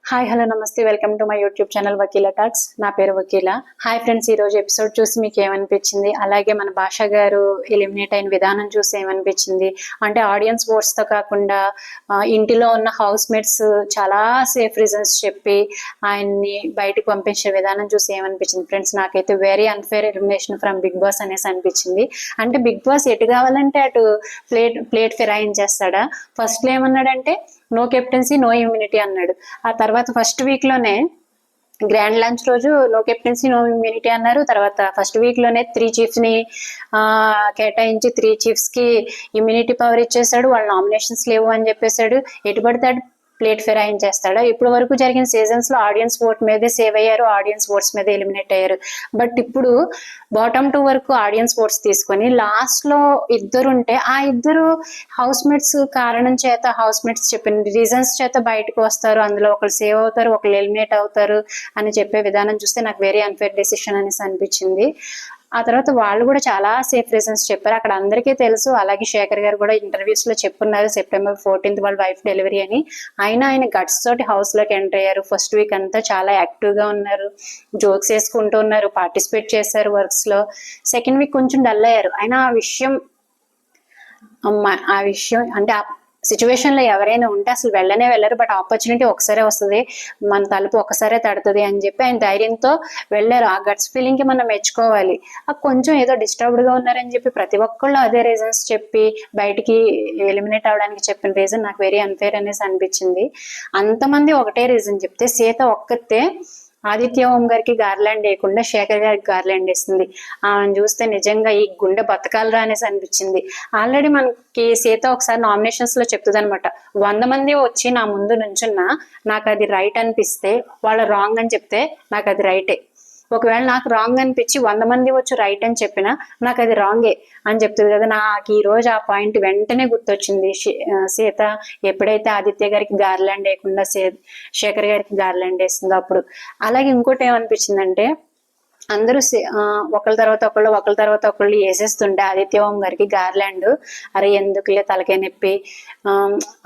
Hi hello నమస్తే welcome to my YouTube channel Vakeela talks. నా పేరు వకీల. హాయ్ ఫ్రెండ్స్, ఈ రోజు ఎపిసోడ్ చూసి మీకు ఏమనిపించింది, అలాగే మన భాష గారు ఎలిమినేట్ అయిన విధానం చూసి ఏమనిపించింది, అంటే ఆడియన్స్ ఓట్స్ తో కాకుండా ఇంటిలో ఉన్న హౌస్ మేట్స్ చాలా సేఫ్ రీజన్స్ చెప్పి ఆయన్ని బయటకు పంపించే విధానం చూసి ఏమనిపించింది ఫ్రెండ్స్. నాకైతే very unfair elimination from Bigg Boss అనేసి అనిపించింది. అంటే బిగ్ బాస్ ఎటు కావాలంటే అటు ప్లేట్ ఫిరాయించేస్తాడా. ఫస్ట్ లో ఏమన్నాడంటే నో కెప్టెన్సీ నో ఇమ్యూనిటీ అన్నాడు. ఆ తర్వాత ఫస్ట్ వీక్ లోనే గ్రాండ్ లంచ్ రోజు నో కెప్టెన్సీ నో ఇమ్యూనిటీ అన్నారు. తర్వాత ఫస్ట్ వీక్ లోనే 3 చీఫ్స్ ని కేటాయించి 3 చీఫ్స్ కి ఇమ్యూనిటీ పవర్ ఇచ్చేసాడు. వాళ్ళ నామినేషన్స్ లేవు అని చెప్పేశాడు. ఎటుపడతాడు ప్లేట్ ఫిరాయించేస్తాడా. ఇప్పుడు వరకు జరిగిన సీజన్స్ లో ఆడియన్స్ ఓట్ మీదే సేవ్ అయ్యారు, ఆడియన్స్ ఓట్స్ మీద ఎలిమినేట్ అయ్యారు. బట్ ఇప్పుడు బాటమ్ 2 వరకు ఆడియన్స్ ఓట్స్ తీసుకొని లాస్ట్ లో ఇద్దరు ఉంటే ఆ ఇద్దరు హౌస్ మేట్స్ కారణం చేత, హౌస్ మేట్స్ చెప్పిన రీజన్స్ చేత బయటకు వస్తారు. అందులో ఒకరు సేవ్ అవుతారు, ఒకరు ఎలిమినేట్ అవుతారు అని చెప్పే విధానం చూస్తే నాకు వెరీ అన్ఫేర్ డెసిషన్ అనేసి అనిపించింది. ఆ తర్వాత వాళ్ళు కూడా చాలా సేఫ్ రీజన్స్ చెప్పారు. అక్కడ అందరికీ తెలుసు. అలాగే శేఖర్ గారు కూడా ఇంటర్వ్యూస్ లో చెప్పున్నారు September 14th వాళ్ళ వైఫ్ డెలివరీ అని. అయినా ఆయన గట్స్ తోటి హౌస్ లోకి ఎంటర్ అయ్యారు. ఫస్ట్ వీక్ అంతా చాలా యాక్టివ్ గా ఉన్నారు, జోక్స్ వేసుకుంటూ ఉన్నారు, పార్టిసిపేట్ చేశారు వర్క్స్ లో. సెకండ్ వీక్ కొంచెం డల్ అయ్యారు. అయినా ఆ విషయం అంటే ఆ సిచ్యువేషన్ లో ఎవరైనా ఉంటే అసలు వెళ్ళరు. బట్ ఆపర్చునిటీ ఒకసారే వస్తుంది, మన తలుపు ఒకసారే తడుతుంది అని చెప్పి ఆయన ధైర్యంతో వెళ్ళారు. ఆ గట్స్ ఫీలింగ్ కి మనం మెచ్చుకోవాలి. కొంచెం ఏదో డిస్టర్బ్డ్ గా ఉన్నారని చెప్పి ప్రతి ఒక్కళ్ళు అదే రీజన్స్ చెప్పి బయటికి ఎలిమినేట్ అవడానికి చెప్పిన రీజన్ నాకు వెరీ అన్ఫేర్ అనేసి అనిపించింది. అంతమంది ఒకటే రీజన్ చెప్తే సీత ఒక్కతే ఆదిత్య ఓం గారికి గార్లాండ్ వేయకుండా శేఖర్ గారికి గార్లాండ్ వేస్తుంది. ఆమెను చూస్తే నిజంగా ఈ గుండె బతకాలరా అనేసి అనిపించింది. ఆల్రెడీ మనకి సీత ఒకసారి నామినేషన్స్ లో చెప్తుంది అనమాట, 100 మంది వచ్చి నా ముందు నుంచున్నా నాకు అది రైట్ అనిపిస్తే వాళ్ళు రాంగ్ అని చెప్తే నాకు అది రైటే. ఒకవేళ నాకు రాంగ్ అనిపించి 100 మంది వచ్చి రైట్ అని చెప్పినా నాకు అది రాంగే అని చెప్తుంది కదా. నాకు ఈ రోజు ఆ పాయింట్ వెంటనే గుర్తొచ్చింది. సీత ఎప్పుడైతే ఆదిత్య గారికి గార్లాండ్ వేయకుండా శేఖర్ గారికి గార్లాండ్ వేస్తుందో అప్పుడు. అలాగే ఇంకోటి ఏమనిపించిందంటే అందరూ ఒకళ్ళ తర్వాత ఒకళ్ళు వేసేస్తుంటే ఆదిత్య ఓం గారికి గార్లాండ్, అరే ఎందుకులే తలకే నొప్పి,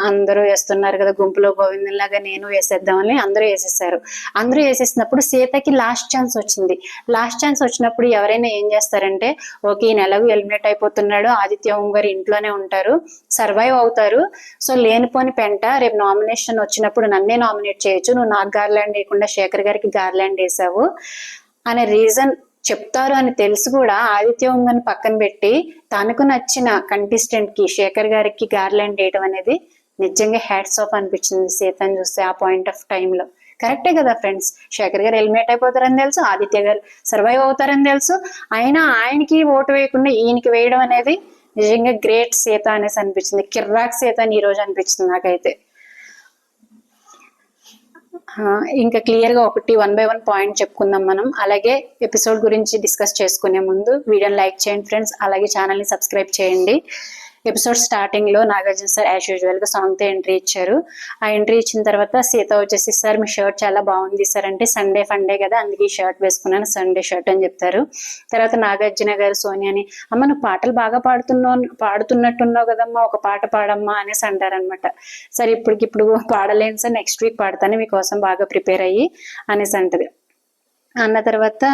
అందరూ వేస్తున్నారు కదా గుంపులో గోవిందంలాగా నేను వేసేద్దామని అందరూ వేసేసారు. అందరూ వేసేసినప్పుడు సీతకి లాస్ట్ ఛాన్స్ వచ్చింది. లాస్ట్ ఛాన్స్ వచ్చినప్పుడు ఎవరైనా ఏం చేస్తారంటే ఓకే ఈ నెలకు ఎలిమినేట్ అయిపోతున్నాడు, ఆదిత్య ఓం గారు ఇంట్లోనే ఉంటారు, సర్వైవ్ అవుతారు, సో లేనిపోని పెంట రేపు నామినేషన్ వచ్చినప్పుడు నన్నే నామినేట్ చేయొచ్చు, నువ్వు నాకు గార్లాండ్ వేయకుండా శేఖర్ గారికి గార్లాండ్ వేసావు అనే రీజన్ చెప్తారు అని తెలిసి కూడా ఆదిత్య ఓం గారిని పక్కన పెట్టి తనకు నచ్చిన కంటెస్టెంట్ కి శేఖర్ గారికి గార్లాండ్ వేయడం అనేది నిజంగా హ్యాట్స్ ఆఫ్ అనిపించింది సీతని చూస్తే ఆ పాయింట్ ఆఫ్ టైంలో. కరెక్టే కదా ఫ్రెండ్స్, శేఖర్ గారు ఎలిమినేట్ అయిపోతారని తెలుసు, ఆదిత్య గారు సర్వైవ్ అవుతారని తెలుసు, అయినా ఆయనకి ఓటు వేయకుండా ఈయనకి వేయడం అనేది నిజంగా గ్రేట్ సీత అనేసి అనిపించింది. కిర్రాక్ సీత అని ఈ రోజు అనిపించింది నాకైతే. ఇంకా క్లియర్ గా ఒకటి 1 by 1 పాయింట్ చెప్పుకుందాం మనం. అలాగే ఎపిసోడ్ గురించి డిస్కస్ చేసుకునే ముందు వీడియోని లైక్ చేయండి ఫ్రెండ్స్, అలాగే ఛానల్ ని సబ్స్క్రైబ్ చేయండి. ఎపిసోడ్ స్టార్టింగ్ లో నాగార్జున సార్ యాజ్ యూజువల్ గా సాంగ్ తో ఎంట్రీ ఇచ్చారు. ఆ ఎంట్రీ ఇచ్చిన తర్వాత సీత వచ్చేసి సార్ మీ షర్ట్ చాలా బాగుంది సార్ అంటే, సండే ఫండే కదా అందుకే ఈ షర్ట్ వేసుకున్నాను, సండే షర్ట్ అని చెప్తారు. తర్వాత నాగార్జున గారు సోనియాని, అమ్మ నువ్వు పాటలు బాగా పాడుతున్నట్టున్నావు కదమ్మా, ఒక పాట పాడమ్మా అనేసి అంటారనమాట. సరే ఇప్పటికిప్పుడు పాడలేను సార్, నెక్స్ట్ వీక్ పాడతాను మీకోసం బాగా ప్రిపేర్ అయ్యి అనేసి అంటది. అన్న తర్వాత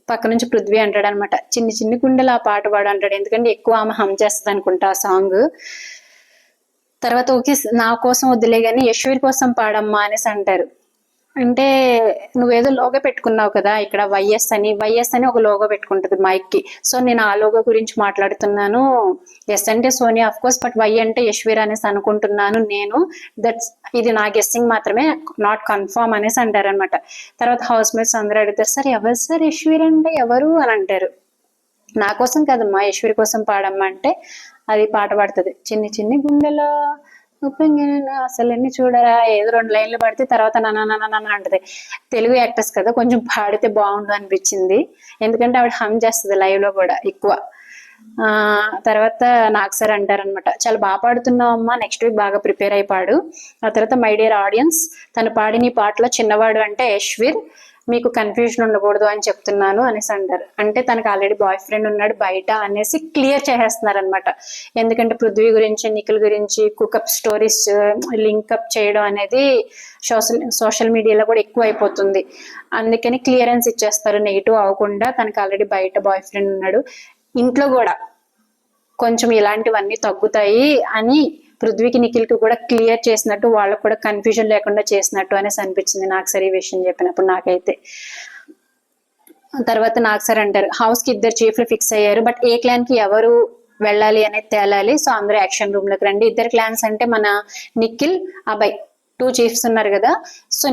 పక్క నుంచి పృథ్వీ అంటాడు అనమాట, చిన్ని చిన్ని గుండెలు ఆ పాట పాడు అంటాడు. ఎందుకంటే ఎక్కువ ఆమె హమ్ చేస్తుంది అనుకుంటా ఆ సాంగ్. తర్వాత ఓకే నా కోసం వద్దులే గాని యశ్వీర్ కోసం పాడమ్మా అనేసి అంటారు. అంటే నువ్వేదో లోగో పెట్టుకున్నావు కదా ఇక్కడ వైఎస్ అని ఒక లోగో పెట్టుకుంటుంది మైక్ కి, సో నేను ఆ లోగో గురించి మాట్లాడుతున్నాను. ఎస్ అంటే Sonia of course, but why అంటే యశ్వీర్ అనేసి అనుకుంటున్నాను నేను, దట్స్ ఇది నా గెస్సింగ్ మాత్రమే, నాట్ కన్ఫర్మ్ అనేసి అంటారనమాట. తర్వాత హౌస్ మేట్స్ అందరూ అడుగుతారు సార్ ఎవరు సార్ యశ్వీర్ అంటే ఎవరు అని అంటారు. నా కోసం కదమ్మా యశ్వీర్ కోసం పాడమ్మా అంటే అది పాట పాడుతుంది, చిన్ని చిన్ని గుండెలో అసలు ఎన్ని చూడరా, ఏదో 2 లైన్లు పడితే తర్వాత నాన్న అంటది. తెలుగు యాక్టర్స్ కదా కొంచెం పాడితే బాగుండు అనిపించింది, ఎందుకంటే ఆవిడ హమ్ చేస్తుంది లైవ్ లో కూడా ఎక్కువ. తర్వాత నాకు సార్ అంటారనమాట, చాలా బాగా పాడుతున్నావు అమ్మా, నెక్స్ట్ వీక్ బాగా ప్రిపేర్ అయిపాడు. ఆ తర్వాత మై డియర్ ఆడియన్స్, తను పాడిన పాటలో చిన్నవాడు అంటే యశ్వీర్, మీకు కన్ఫ్యూజన్ ఉండకూడదు అని చెప్తున్నాను అనేసి అంటారు. అంటే తనకు ఆల్రెడీ బాయ్ ఫ్రెండ్ ఉన్నాడు బయట అనేసి క్లియర్ చేసేస్తున్నారు అనమాట. ఎందుకంటే పృథ్వీ గురించి నిఖిల్ గురించి కుకప్ స్టోరీస్ లింకప్ చేయడం అనేది సోషల్ మీడియాలో కూడా ఎక్కువ అయిపోతుంది. అందుకని క్లియరెన్స్ ఇచ్చేస్తారు, నెగిటివ్ అవ్వకుండా. తనకు ఆల్రెడీ బయట బాయ్ ఫ్రెండ్ ఉన్నాడు, ఇంట్లో కూడా కొంచెం ఇలాంటివన్నీ తగ్గుతాయి అని పృథ్వీకి నిఖిల్కి కూడా క్లియర్ చేసినట్టు, వాళ్ళకు కూడా కన్ఫ్యూజన్ లేకుండా చేసినట్టు అనేసి అనిపించింది నాకు సార్ ఈ విషయం చెప్పినప్పుడు నాకైతే. తర్వాత నాకు సార్ అంటారు, హౌస్ కి 2 చీఫ్లు ఫిక్స్ అయ్యారు, బట్ ఏ క్లాన్ కి ఎవరు వెళ్ళాలి అనేది తేలాలి. సో అందరూ యాక్షన్ రూమ్ లోకి రండి. 2 క్లాన్స్ అంటే మన నిఖిల్, అభయ్ 2 చీఫ్స్ ఉన్నారు కదా. సో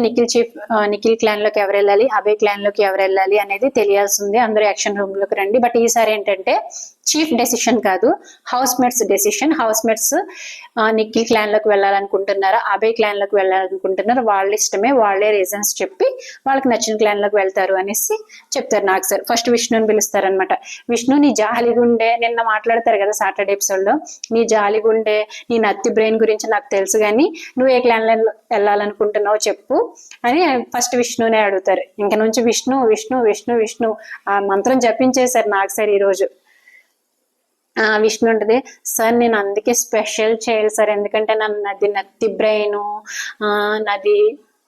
నిఖిల్ క్లాన్ లోకి ఎవరు వెళ్ళాలి, అభయ్ క్లాన్ లోకి ఎవరు వెళ్ళాలి అనేది తెలియాల్సింది. అందరూ యాక్షన్ రూమ్ లోకి రండి. బట్ ఈసారి ఏంటంటే చీఫ్ డెసిషన్ కాదు, house mates decision. House mates Nikhil clan లోకి వెళ్ళాలనుకుంటున్నారా, అభయ్ క్లాన్ లోకి వెళ్ళాలనుకుంటున్నారా, వాళ్ళ ఇష్టమే, వాళ్ళే రీజన్స్ చెప్పి వాళ్ళకి నచ్చిన క్లాన్ లోకి వెళ్తారు అనేసి చెప్తారు నాకు సార్. ఫస్ట్ విష్ణుని పిలుస్తారనమాట. విష్ణు, నీ జాలిగుండే, నిన్న మాట్లాడతారు కదా సాటర్డే ఎపిసోడ్ లో, నీ జాలిగుండే నీ నత్తి బ్రెయిన్ గురించి నాకు తెలుసు కానీ నువ్వు ఏ క్లాన్ లో వెళ్ళాలనుకుంటున్నావు చెప్పు అని ఫస్ట్ విష్ణునే అడుగుతారు. ఇంక నుంచి విష్ణు విష్ణు విష్ణు విష్ణు ఆ మంత్రం జపించేశారు నాకు సార్ ఈ రోజు. విష్ణు ఉంటుంది, సార్ నేను అందుకే స్పెషల్ చేయాలి సార్, ఎందుకంటే నాది నత్తి బ్రెయిన్, నాది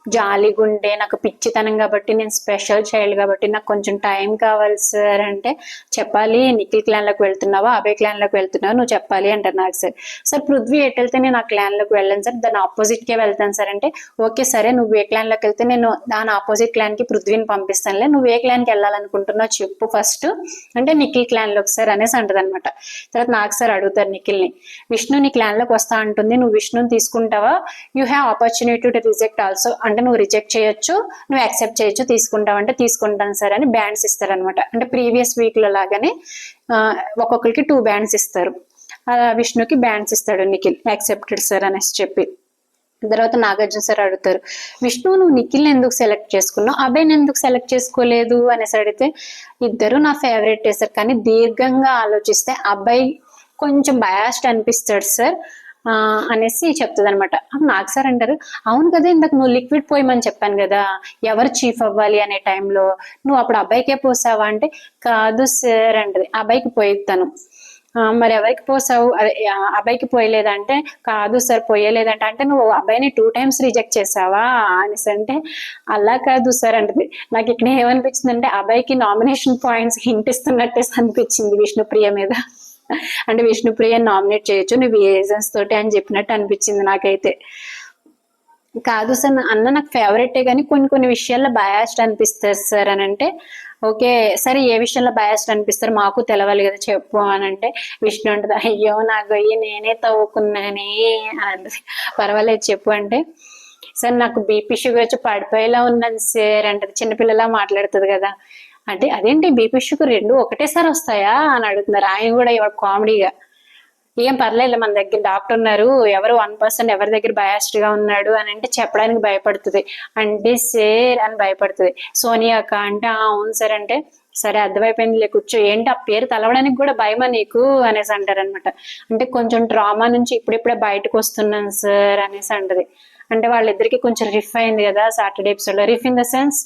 జాలిగుండే, నాకు పిచ్చితనం కాబట్టి నేను స్పెషల్ చైల్డ్ కాబట్టి నాకు కొంచెం టైం కావాలి సార్ అంటే, చెప్పాలి నిఖిల్ క్లాన్ లోకి వెళ్తున్నావా అభయ్ క్లాన్ లోకి వెళ్తున్నావా నువ్వు చెప్పాలి అంటారు నాకు సార్. సార్ పృథ్వీ ఎటు వెళ్తే నేను ఆ క్లాన్ లోకి వెళ్ళాను సార్, దాని ఆపోజిట్ కే వెళ్తాను సార్ అంటే, ఓకే సరే నువ్వు ఏ క్లాన్ లోకి వెళ్తే నేను దాని ఆపోజిట్ క్లాన్ కి పృథ్వీని పంపిస్తానులే, నువ్వు ఏ క్లాన్ కి వెళ్ళాలనుకుంటున్నావు చెప్పు ఫస్ట్ అంటే, నిఖిల్ క్లాన్ లోకి సార్ అనేసి అంటది అనమాట. తర్వాత నాకు సార్ అడుగుతారు నిఖిల్ని, విష్ణు నీ క్లాన్ లోకి వస్తా అంటుంది, నువ్వు విష్ణుని తీసుకుంటావా, you have opportunity to reject also అంటే నువ్వు రిజెక్ట్ చేయొచ్చు, నువ్వు యాక్సెప్ట్ చేయొచ్చు, తీసుకుంటావు అంటే తీసుకుంటాను సార్ అని బ్యాండ్స్ ఇస్తారనమాట. అంటే ప్రీవియస్ వీక్ లో లాగానే ఒక్కొక్కరికి 2 బ్యాండ్స్ ఇస్తారు. విష్ణుకి బ్యాండ్స్ ఇస్తాడు నిఖిల్, యాక్సెప్టెడ్ సార్ అనేసి చెప్పి. తర్వాత నాగార్జున సార్ అడుగుతారు, విష్ణు నువ్వు నిఖిల్ని ఎందుకు సెలెక్ట్ చేసుకున్నావు, అభయ్ని ఎందుకు సెలెక్ట్ చేసుకోలేదు అనేసి అడిగితే, ఇద్దరు నా ఫేవరెట్ సార్, కానీ దీర్ఘంగా ఆలోచిస్తే అబ్బాయి కొంచెం బయాస్డ్ అనిపిస్తాడు సార్ అనేసి చెప్తుంది అనమాట. నాకు సార్ అంటారు, అవును కదా ఇందాక నువ్వు లిక్విడ్ పోయమని చెప్పాను కదా ఎవరు చీఫ్ అవ్వాలి అనే టైంలో, నువ్వు అప్పుడు అబ్బాయికే పోసావా అంటే, కాదు సార్ అంటది, అబ్బాయికి పోయిస్తాను. మరి ఎవరికి పోసావు, అదే అబ్బాయికి పోయలేదంటే, కాదు సార్ పోయలేదంటే, అంటే నువ్వు అబ్బాయిని 2 times రిజెక్ట్ చేసావా అనేసి అంటే, అలా కాదు సార్ అంటది. నాకు ఇక్కడ ఏమనిపించింది అంటే, అబ్బాయికి నామినేషన్ పాయింట్స్ హింట్ ఇస్తున్నట్టే అనిపించింది విష్ణుప్రియ మీద. అంటే విష్ణుప్రియ నామినేట్ చేయొచ్చు నువ్వు ఏజెన్స్ తోటి అని చెప్పినట్టు అనిపించింది నాకైతే. కాదు సార్ అన్న నాకు ఫేవరెటే కానీ కొన్ని విషయాల్లో బయాస్డ్ అనిపిస్తారు సార్ అని అంటే, ఓకే సరే ఏ విషయంలో బయాస్డ్ అనిపిస్తారు మాకు తెలవాలి కదా చెప్పు అని అంటే, విష్ణు అంటది, అయ్యో నా గొయ్యి నేనే తవ్వుకున్నానే అని. పర్వాలేదు చెప్పు అంటే, సార్ నాకు బీపీ షుగర్ వచ్చి పడిపోయేలా ఉన్నాను సార్ అంటది, చిన్నపిల్లలా మాట్లాడుతుంది కదా. అంటే అదేంటి బీపీ షుగర్ 2 ఒకటేసారి వస్తాయా అని అడుగుతున్నారు. ఆయన కూడా ఇవాళ కామెడీగా, ఏం పర్లేదు మన దగ్గర డాక్టర్ ఉన్నారు, ఎవరు 1% ఎవరి దగ్గర బయాస్డ్ గా ఉన్నాడు అని అంటే చెప్పడానికి భయపడుతుంది. అంటే సార్ అని భయపడుతుంది. సోనియా అక్క అంటే అవును సార్ అంటే, సరే అర్థమైపోయింది కూర్చో, ఏంటి ఆ పేరు తలవడానికి కూడా భయమా నీకు అనేసి అంటారనమాట. అంటే కొంచెం డ్రామా నుంచి ఇప్పుడిప్పుడే బయటకు వస్తున్నాను సార్ అనేసి అంటది. అంటే వాళ్ళిద్దరికి కొంచెం రిఫ్ అయింది కదా సాటర్డే ఎపిసోడ్ లో. రిఫ్ ఇన్ ద సెన్స్,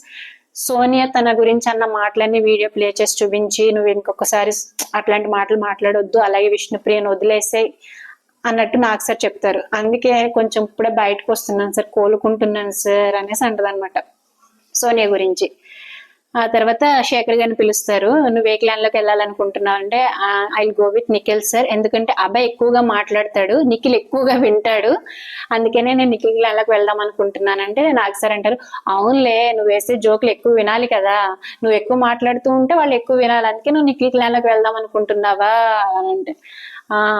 సోనియా తన గురించి అన్న మాటలన్నీ వీడియో ప్లే చేసి చూపించి, నువ్వు ఇంకొకసారి అట్లాంటి మాటలు మాట్లాడొద్దు, అలాగే విష్ణుప్రియను వదిలేసే అన్నట్టు నాకు సార్ చెప్తారు. అందుకే కొంచెం ఇప్పుడే బయటకు వస్తున్నాను సార్, కోలుకుంటున్నాను సార్ అనేసి అంటది అనమాట సోనియా గురించి. ఆ తర్వాత శేఖర్ గారిని పిలుస్తారు, నువ్వు ఏ క్లాన్ లోకి వెళ్ళాలనుకుంటున్నావు అంటే, I go with Nikhil sir, ఎందుకంటే అబ్బాయి ఎక్కువగా మాట్లాడతాడు, నిఖిల్ ఎక్కువగా వింటాడు, అందుకనే నేను నిఖిల్ క్లాన్ లోకి వెళ్దాం అనుకుంటున్నానంటే, నాకు సార్ అంటారు, అవునులే నువ్వు వేసే జోకులు ఎక్కువ వినాలి కదా, నువ్వు ఎక్కువ మాట్లాడుతూ ఉంటే వాళ్ళు ఎక్కువ వినాలి, అందుకే నువ్వు నిఖిల్ క్లాన్ లోకి వెళ్దాం అనుకుంటున్నావా అని అంటే,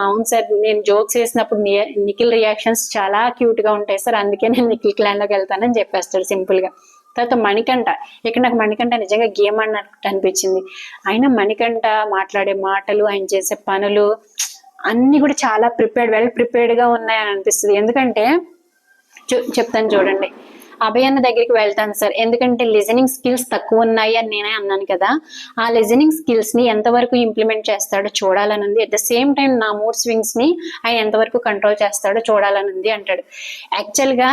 అవును సార్ నేను జోక్స్ వేసినప్పుడు నిఖిల్ రియాక్షన్స్ చాలా క్యూట్ గా ఉంటాయి సార్, అందుకే నేను నిఖిల్ క్లాన్ లోకి వెళ్తానని చెప్పేస్తాడు సింపుల్ గా. తర్వాత మణికంఠ, ఇక్కడ నాకు మణికంఠ నిజంగా గేమ్ అన్నట్టు అనిపించింది. ఆయన మణికంఠ మాట్లాడే మాటలు, ఆయన చేసే పనులు అన్ని కూడా చాలా వెల్ ప్రిపేర్డ్ గా ఉన్నాయని అనిపిస్తుంది. ఎందుకంటే చెప్తాను చూడండి, అభయ్ అన్న దగ్గరికి వెళ్తాను సార్, ఎందుకంటే లిజనింగ్ స్కిల్స్ తక్కువ ఉన్నాయి అని నేనే అన్నాను కదా, ఆ లిజనింగ్ స్కిల్స్ ని ఎంతవరకు ఇంప్లిమెంట్ చేస్తాడో చూడాలని ఉంది, అట్ ద సేమ్ టైం నా మూడ్ స్వింగ్స్ ని ఆయన ఎంతవరకు కంట్రోల్ చేస్తాడో చూడాలని ఉంది అంటాడు. యాక్చువల్ గా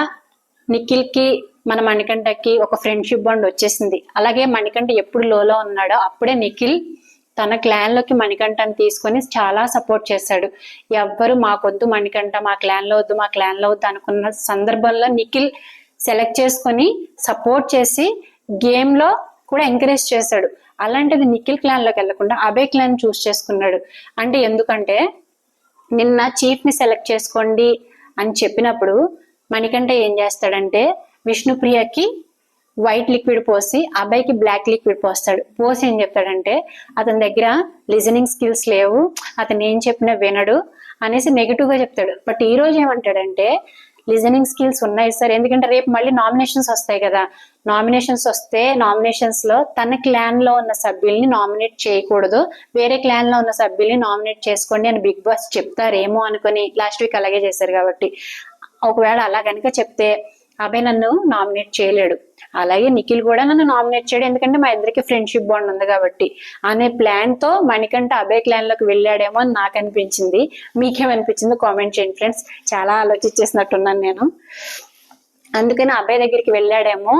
నిఖిల్ కి మన మణికంఠకి ఒక ఫ్రెండ్షిప్ బాండ్ వచ్చేసింది. అలాగే మణికంఠ ఎప్పుడు లోలో ఉన్నాడో అప్పుడే నిఖిల్ తన క్లాన్ లోకి మణికంఠని తీసుకొని చాలా సపోర్ట్ చేశాడు. ఎవ్వరు మాకొద్దు మణికంఠ, మా క్లాన్ లో వద్దు, మా క్లాన్ లో వద్దు అనుకున్న సందర్భంలో నిఖిల్ సెలెక్ట్ చేసుకొని సపోర్ట్ చేసి గేమ్ లో కూడా ఎంకరేజ్ చేశాడు. అలాంటిది నిఖిల్ క్లాన్ లోకి వెళ్లకుండా అభయ్ క్లాన్ చూస్ చేసుకున్నాడు. అంటే ఎందుకంటే నిన్న చీఫ్ ని సెలెక్ట్ చేసుకోండి అని చెప్పినప్పుడు మణికంఠ ఏం చేస్తాడంటే విష్ణుప్రియకి వైట్ లిక్విడ్ పోసి అబ్బాయికి బ్లాక్ లిక్విడ్ పోస్తాడు. పోసి ఏం చెప్తాడంటే అతని దగ్గర లిజనింగ్ స్కిల్స్ లేవు, అతను ఏం చెప్పినా వినడు అనేసి నెగిటివ్ గా చెప్తాడు. బట్ ఈ రోజు ఏమంటాడంటే లిజనింగ్ స్కిల్స్ ఉన్నాయి సార్, ఎందుకంటే రేపు మళ్ళీ నామినేషన్స్ వస్తాయి కదా, నామినేషన్స్ వస్తే నామినేషన్స్ లో తన క్లాన్ లో ఉన్న సభ్యుల్ని నామినేట్ చేయకూడదు, వేరే క్లాన్ లో ఉన్న సభ్యుల్ని నామినేట్ చేసుకోండి అని బిగ్ బాస్ చెప్తారేమో అనుకుని లాస్ట్ వీక్ అలాగే చేశారు. కాబట్టి ఒకవేళ అలా కనుక చెప్తే అభయ్ నన్ను నామినేట్ చేయలేడు, అలాగే నిఖిల్ కూడా నన్ను నామినేట్ చేయడు, ఎందుకంటే మా ఇద్దరికి ఫ్రెండ్షిప్ బాండ్ ఉంది కాబట్టి అనే ప్లాన్ తో మణికంఠ అభయ్ క్లాన్ లోకి వెళ్ళాడేమో అని నాకు అనిపించింది. మీకేమనిపించిందో కామెంట్ చేయండి ఫ్రెండ్స్. చాలా ఆలోచించేసినట్టున్నాను నేను. అందుకని అభయ్ దగ్గరికి వెళ్ళాడేమో,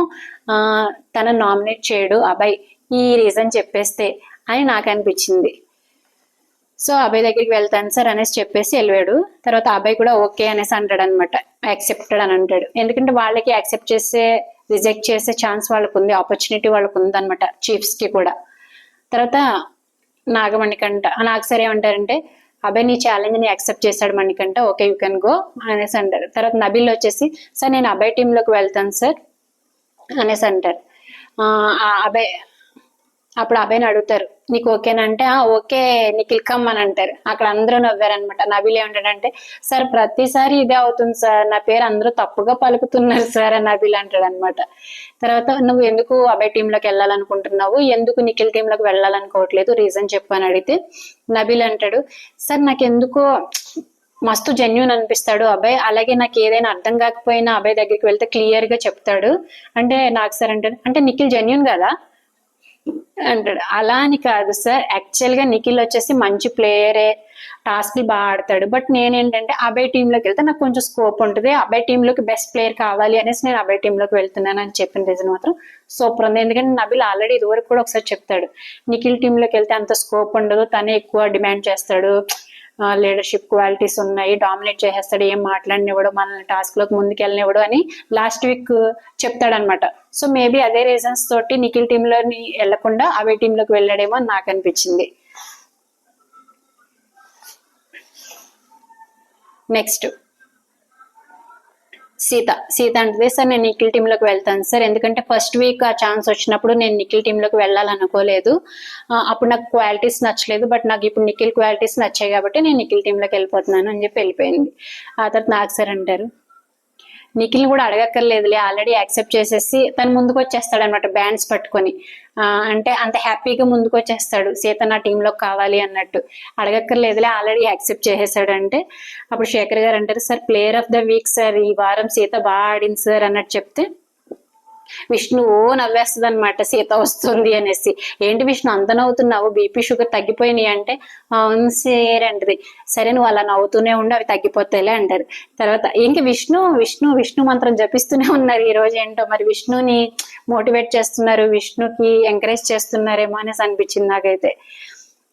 తన నామినేట్ చేయడు అభయ్ ఈ రీజన్ చెప్పేస్తే అని నాకు అనిపించింది. సో అభయ్ దగ్గరికి వెళ్తాను సార్ అనేసి చెప్పేసి వెళ్ళాడు. తర్వాత అభయ్ కూడా ఓకే అనేసి అంటాడు అనమాట, యాక్సెప్టెడ్ అని అంటాడు. ఎందుకంటే వాళ్ళకి యాక్సెప్ట్ చేసే రిజెక్ట్ చేసే ఛాన్స్ వాళ్ళకు ఉంది, ఆపర్చునిటీ వాళ్ళకు ఉంది అనమాట, చీఫ్స్ కి కూడా. తర్వాత నాగమణికంఠ నాకు సరే ఏమంటారంటే అభయ్ నీ ఛాలెంజ్ ని యాక్సెప్ట్ చేశాడు Manikanta, okay you can go అనేసి అంటారు. తర్వాత నబిల్ వచ్చేసి సార్ నేను అభయ్ టీంలోకి వెళ్తాను సార్ అనేసి అంటారు. అభయ్ అప్పుడు అభయ్ని అడుగుతారు నీకు ఓకేనంటే ఓకే నిఖిల్ కమ్ అని అంటారు. అక్కడ అందరూ నవ్వారనమాట. నబిల్ ఏమంటాడంటే సార్ ప్రతిసారి ఇదే అవుతుంది సార్, నా పేరు అందరూ తప్పుగా పలుకుతున్నారు సార్ అని నబిల్ అంటాడు అనమాట. తర్వాత నువ్వు ఎందుకు అభయ్ టీంలోకి వెళ్ళాలనుకుంటున్నావు, ఎందుకు నిఖిల్ టీంలోకి వెళ్ళాలనుకోవట్లేదు, రీజన్ చెప్పు అని అడిగితే నబిల్ అంటాడు సార్ నాకు ఎందుకో మస్తు జెన్యూన్ అనిపిస్తాడు అభయ్, అలాగే నాకు ఏదైనా అర్థం కాకపోయినా అభయ్ దగ్గరికి వెళ్తే క్లియర్ గా చెప్తాడు. అంటే నాకు సార్ అంటే నిఖిల్ జెన్యూన్ కదా అంటాడు. అలా అని కాదు సార్, యాక్చువల్ గా నిఖిల్ వచ్చేసి మంచి ప్లేయరే, టాస్క్లు బాగా ఆడతాడు, బట్ నేనేంటంటే అభయ్ టీంలోకి వెళ్తే నాకు కొంచెం స్కోప్ ఉంటుంది, అభయ్ టీంలోకి బెస్ట్ ప్లేయర్ కావాలి అనేసి నేను అభయ్ టీంలోకి వెళ్తున్నాను అని చెప్పిన రీజన్ మాత్రం సూపర్ ఉంది. ఎందుకంటే నబిల్ ఆల్రెడీ ఇదివరకు కూడా ఒకసారి చెప్తాడు నిఖిల్ టీంలోకి వెళ్తే అంత స్కోప్ ఉండదు, తనే ఎక్కువ డిమాండ్ చేస్తాడు, లీడర్షిప్ క్వాలిటీస్ ఉన్నాయి, డామినేట్ చేసేస్తాడు, ఏం మాట్లాడినివ్వడు, మనల్ని టాస్క్ లోకి ముందుకు వెళ్ళనివ్వడు అని లాస్ట్ వీక్ చెప్తాడు అనమాట. సో మేబీ అదే రీజన్స్ తోటి నిఖిల్ టీంలోని వెళ్లకుండా అభయ్ టీంలోకి వెళ్ళాడేమో అని నాకు అనిపించింది. నెక్స్ట్ సీత అంటే సార్ నేను నిఖిల్ టీంలోకి వెళ్తాను సార్, ఎందుకంటే ఫస్ట్ వీక్ ఆ ఛాన్స్ వచ్చినప్పుడు నేను నిఖిల్ టీంలోకి వెళ్ళాలనుకోలేదు, అప్పుడు నాకు క్వాలిటీస్ నచ్చలేదు, బట్ నాకు ఇప్పుడు నిఖిల్ క్వాలిటీస్ నచ్చాయి కాబట్టి నేను నిఖిల్ టీంలోకి వెళ్ళిపోతున్నాను అని చెప్పి వెళ్ళిపోయింది. ఆ తర్వాత నాకు సార్ అంటారు నిఖిల్ కూడా అడగక్కర్లేదులే, ఆల్రెడీ యాక్సెప్ట్ చేసేసి తను ముందుకు వచ్చేస్తాడు అనమాట బ్యాండ్స్ పట్టుకొని, అంటే అంత హ్యాపీగా ముందుకు వచ్చేస్తాడు సీత నా టీంలో కావాలి అన్నట్టు, అడగక్కర్లేదులే ఆల్రెడీ యాక్సెప్ట్ చేసేసాడు. అంటే అప్పుడు శేఖర్ గారు అంటారు sir player of the week sir ఈ వారం సీత బాగా ఆడింది సార్ అన్నట్టు చెప్తే విష్ణు నవ్వేస్తుంది అనమాట సీత వస్తుంది అనేసి. ఏంటి విష్ణు అంత నవ్వుతున్నావు, బీపీ షుగర్ తగ్గిపోయినాయి అంటే అవును సార్ అంటది. సరే నువ్వు అలా నవ్వుతూనే ఉండి అవి తగ్గిపోతాయిలే అంటారు. తర్వాత ఇంక విష్ణు విష్ణు విష్ణు మంత్రం జపిస్తూనే ఉన్నారు ఈ రోజు. ఏంటో మరి విష్ణుని మోటివేట్ చేస్తున్నారు, విష్ణుకి ఎంకరేజ్ చేస్తున్నారేమో అనేసి అనిపించింది నాకైతే.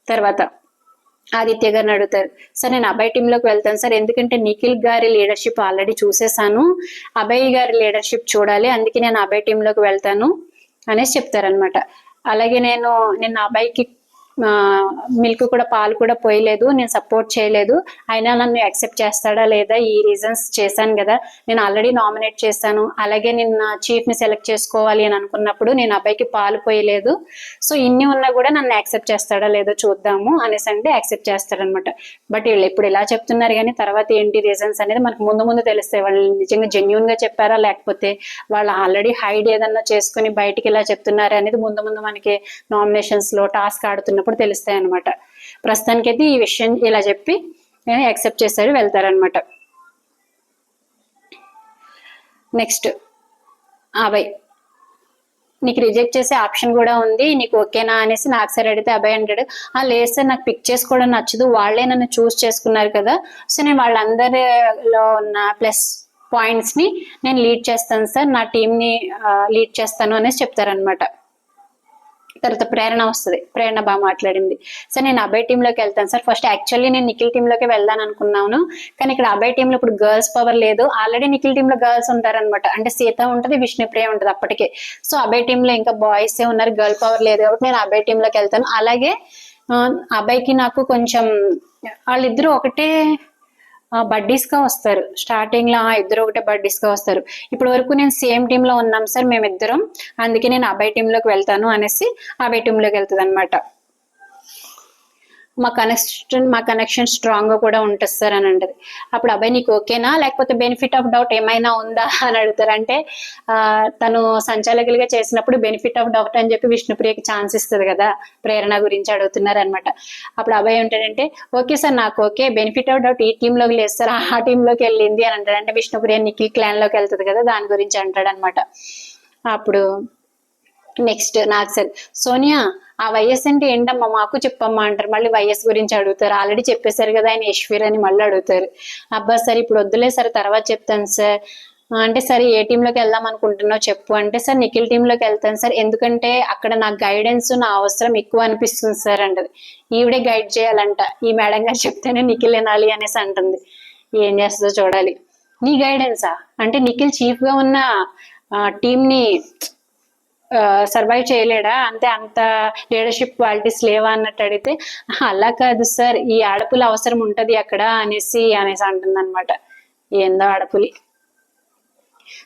తర్వాత ఆదిత్య గారిని అడుగుతారు సార్ నేను అభయ్ టీంలోకి వెళ్తాను సార్, ఎందుకంటే నిఖిల్ గారి లీడర్షిప్ ఆల్రెడీ చూసేసాను, అభయ్ గారి లీడర్షిప్ చూడాలి, అందుకే నేను అభయ్ టీంలోకి వెళ్తాను అనేసి చెప్తారనమాట. అలాగే నేను నిన్న అభయ్కి మిల్క్ కూడా పాలు కూడా పోయలేదు, నేను సపోర్ట్ చేయలేదు, అయినా నన్ను యాక్సెప్ట్ చేస్తాడా లేదా, ఈ రీజన్స్ చేశాను కదా, నేను ఆల్రెడీ నామినేట్ చేశాను, అలాగే నిన్న చీఫ్ ని సెలెక్ట్ చేసుకోవాలి అని అనుకున్నప్పుడు నేను అబ్బాయికి పాలు పోయలేదు, సో ఇన్ని ఉన్నా కూడా నన్ను యాక్సెప్ట్ చేస్తాడా లేదో చూద్దాము అనేసి అంటే యాక్సెప్ట్ చేస్తాడనమాట. బట్ వీళ్ళు ఇప్పుడు ఇలా చెప్తున్నారు కానీ తర్వాత ఏంటి రీజన్స్ అనేది మనకు ముందు ముందు తెలుస్తాయి, వాళ్ళు నిజంగా జెన్యూన్ గా చెప్పారా లేకపోతే వాళ్ళు ఆల్రెడీ హైడ్ ఏదన్నా చేసుకుని బయటికి ఇలా చెప్తున్నారా అనేది ముందు ముందు మనకి నామినేషన్స్ లో టాస్క్ ఆడుతున్నప్పుడు తెలుస్తాయి అనమాట. ప్రస్తుతానికైతే ఈ విషయం ఇలా చెప్పి యాక్సెప్ట్ చేశారు వెళ్తారనమాట. నెక్స్ట్ అభయ్ నీకు రిజెక్ట్ చేసే ఆప్షన్ కూడా ఉంది, నీకు ఓకేనా అనేసి నాకు సార్ అడిగితే అభయ్ అంటాడు లేదు సార్ నాకు పిక్ చేసుకోవడం నచ్చదు, వాళ్ళే నన్ను చూస్ చేసుకున్నారు కదా, సో నేను వాళ్ళందరిలో ఉన్న ప్లస్ పాయింట్స్ ని నేను లీడ్ చేస్తాను సార్, నా టీమ్ ని లీడ్ చేస్తాను అనేసి చెప్తారనమాట. తర్వాత ప్రేరణ వస్తుంది. ప్రేరణ బాగా మాట్లాడింది సార్, నేను అబ్బాయి టీంలోకి వెళ్తాను సార్. ఫస్ట్ యాక్చువల్లీ నేను నిఖిల్ టీంలోకి వెళ్దాను అనుకున్నాను, కానీ ఇక్కడ అబ్బాయి టీంలో ఇప్పుడు గర్ల్స్ పవర్ లేదు. ఆల్రెడీ నిఖిల్ టీంలో గర్ల్స్ ఉంటారనమాట, అంటే సీత ఉంటుంది, విష్ణుప్రియ ఉంటుంది అప్పటికే. సో అబ్బాయి టీంలో ఇంకా బాయ్స్ ఏ ఉన్నారు, గర్ల్ పవర్ లేదు కాబట్టి నేను అబ్బాయి టీంలోకి వెళ్తాను. అలాగే అబ్బాయికి నాకు కొంచెం వాళ్ళిద్దరూ ఒకటే బడ్డీస్ గా వస్తారు. స్టార్టింగ్ లో ఇద్దరు ఒకటే బడ్డీస్ గా వస్తారు. ఇప్పటి వరకు నేను సేమ్ టీమ్ లో ఉన్నాం సార్ మేమిద్దరం, అందుకే నేను అబ్బాయి టీమ్ లోకి వెళ్తాను అనేసి అబ్బాయి టీమ్ లోకి వెళ్తుంది అనమాట. మా కనెక్షన్ స్ట్రాంగ్ గా కూడా ఉంటుంది సార్ అని అంటది. అప్పుడు అబ్బాయి నీకు ఓకేనా, లేకపోతే బెనిఫిట్ ఆఫ్ డౌట్ ఏమైనా ఉందా అని అడుగుతారు. అంటే తను సంచాలకులుగా చేసినప్పుడు బెనిఫిట్ ఆఫ్ డౌట్ అని చెప్పి విష్ణుప్రియకి ఛాన్స్ ఇస్తుంది కదా, ప్రేరణ గురించి అడుగుతున్నారు అనమాట. అప్పుడు అబ్బాయి ఉంటాడంటే ఓకే సార్ నాకు ఓకే, బెనిఫిట్ ఆఫ్ డౌట్ ఈ టీమ్ లోకి లేదు సార్, ఆ టీమ్ లోకి వెళ్ళింది అని అంటాడు. అంటే విష్ణుప్రియ నిఖిల్ క్లాన్ లోకి వెళ్తుంది కదా, దాని గురించి అంటాడు అనమాట. అప్పుడు నెక్స్ట్ నాకు సార్ సోనియా ఆ వైఎస్ అంటే ఏంటమ్మా మాకు చెప్పమ్మా అంటారు. మళ్ళీ వైఎస్ గురించి అడుగుతారు. ఆల్రెడీ చెప్పేశారు కదా ఆయన యశ్వీర్ అని మళ్ళీ అడుగుతారు. అబ్బా సార్ ఇప్పుడు వద్దులే సార్ తర్వాత చెప్తాను సార్ అంటే, సరే ఏ టీంలోకి వెళ్దాం అనుకుంటున్నావు చెప్పు అంటే, సార్ నిఖిల్ టీంలోకి వెళ్తాను సార్, ఎందుకంటే అక్కడ నాకు గైడెన్స్ నా అవసరం ఎక్కువ అనిపిస్తుంది సార్ అంటది. ఈవిడే గైడ్ చేయాలంట, ఈ మేడం గారు చెప్తేనే నిఖిల్ వినాలి అనేసి అంటుంది. ఏం చేస్తుందో చూడాలి. నీ గైడెన్సా అంటే నిఖిల్ చీఫ్ గా ఉన్న టీమ్ ని సర్వైవ్ చేయలేడా, అంతే అంత లీడర్షిప్ క్వాలిటీస్ లేవా అన్నట్టు అడిగితే, అలా కాదు సార్ ఈ ఆడపుల అవసరం ఉంటది అక్కడ అనేసి అంటుంది అనమాట. ఏందో ఆడపులి.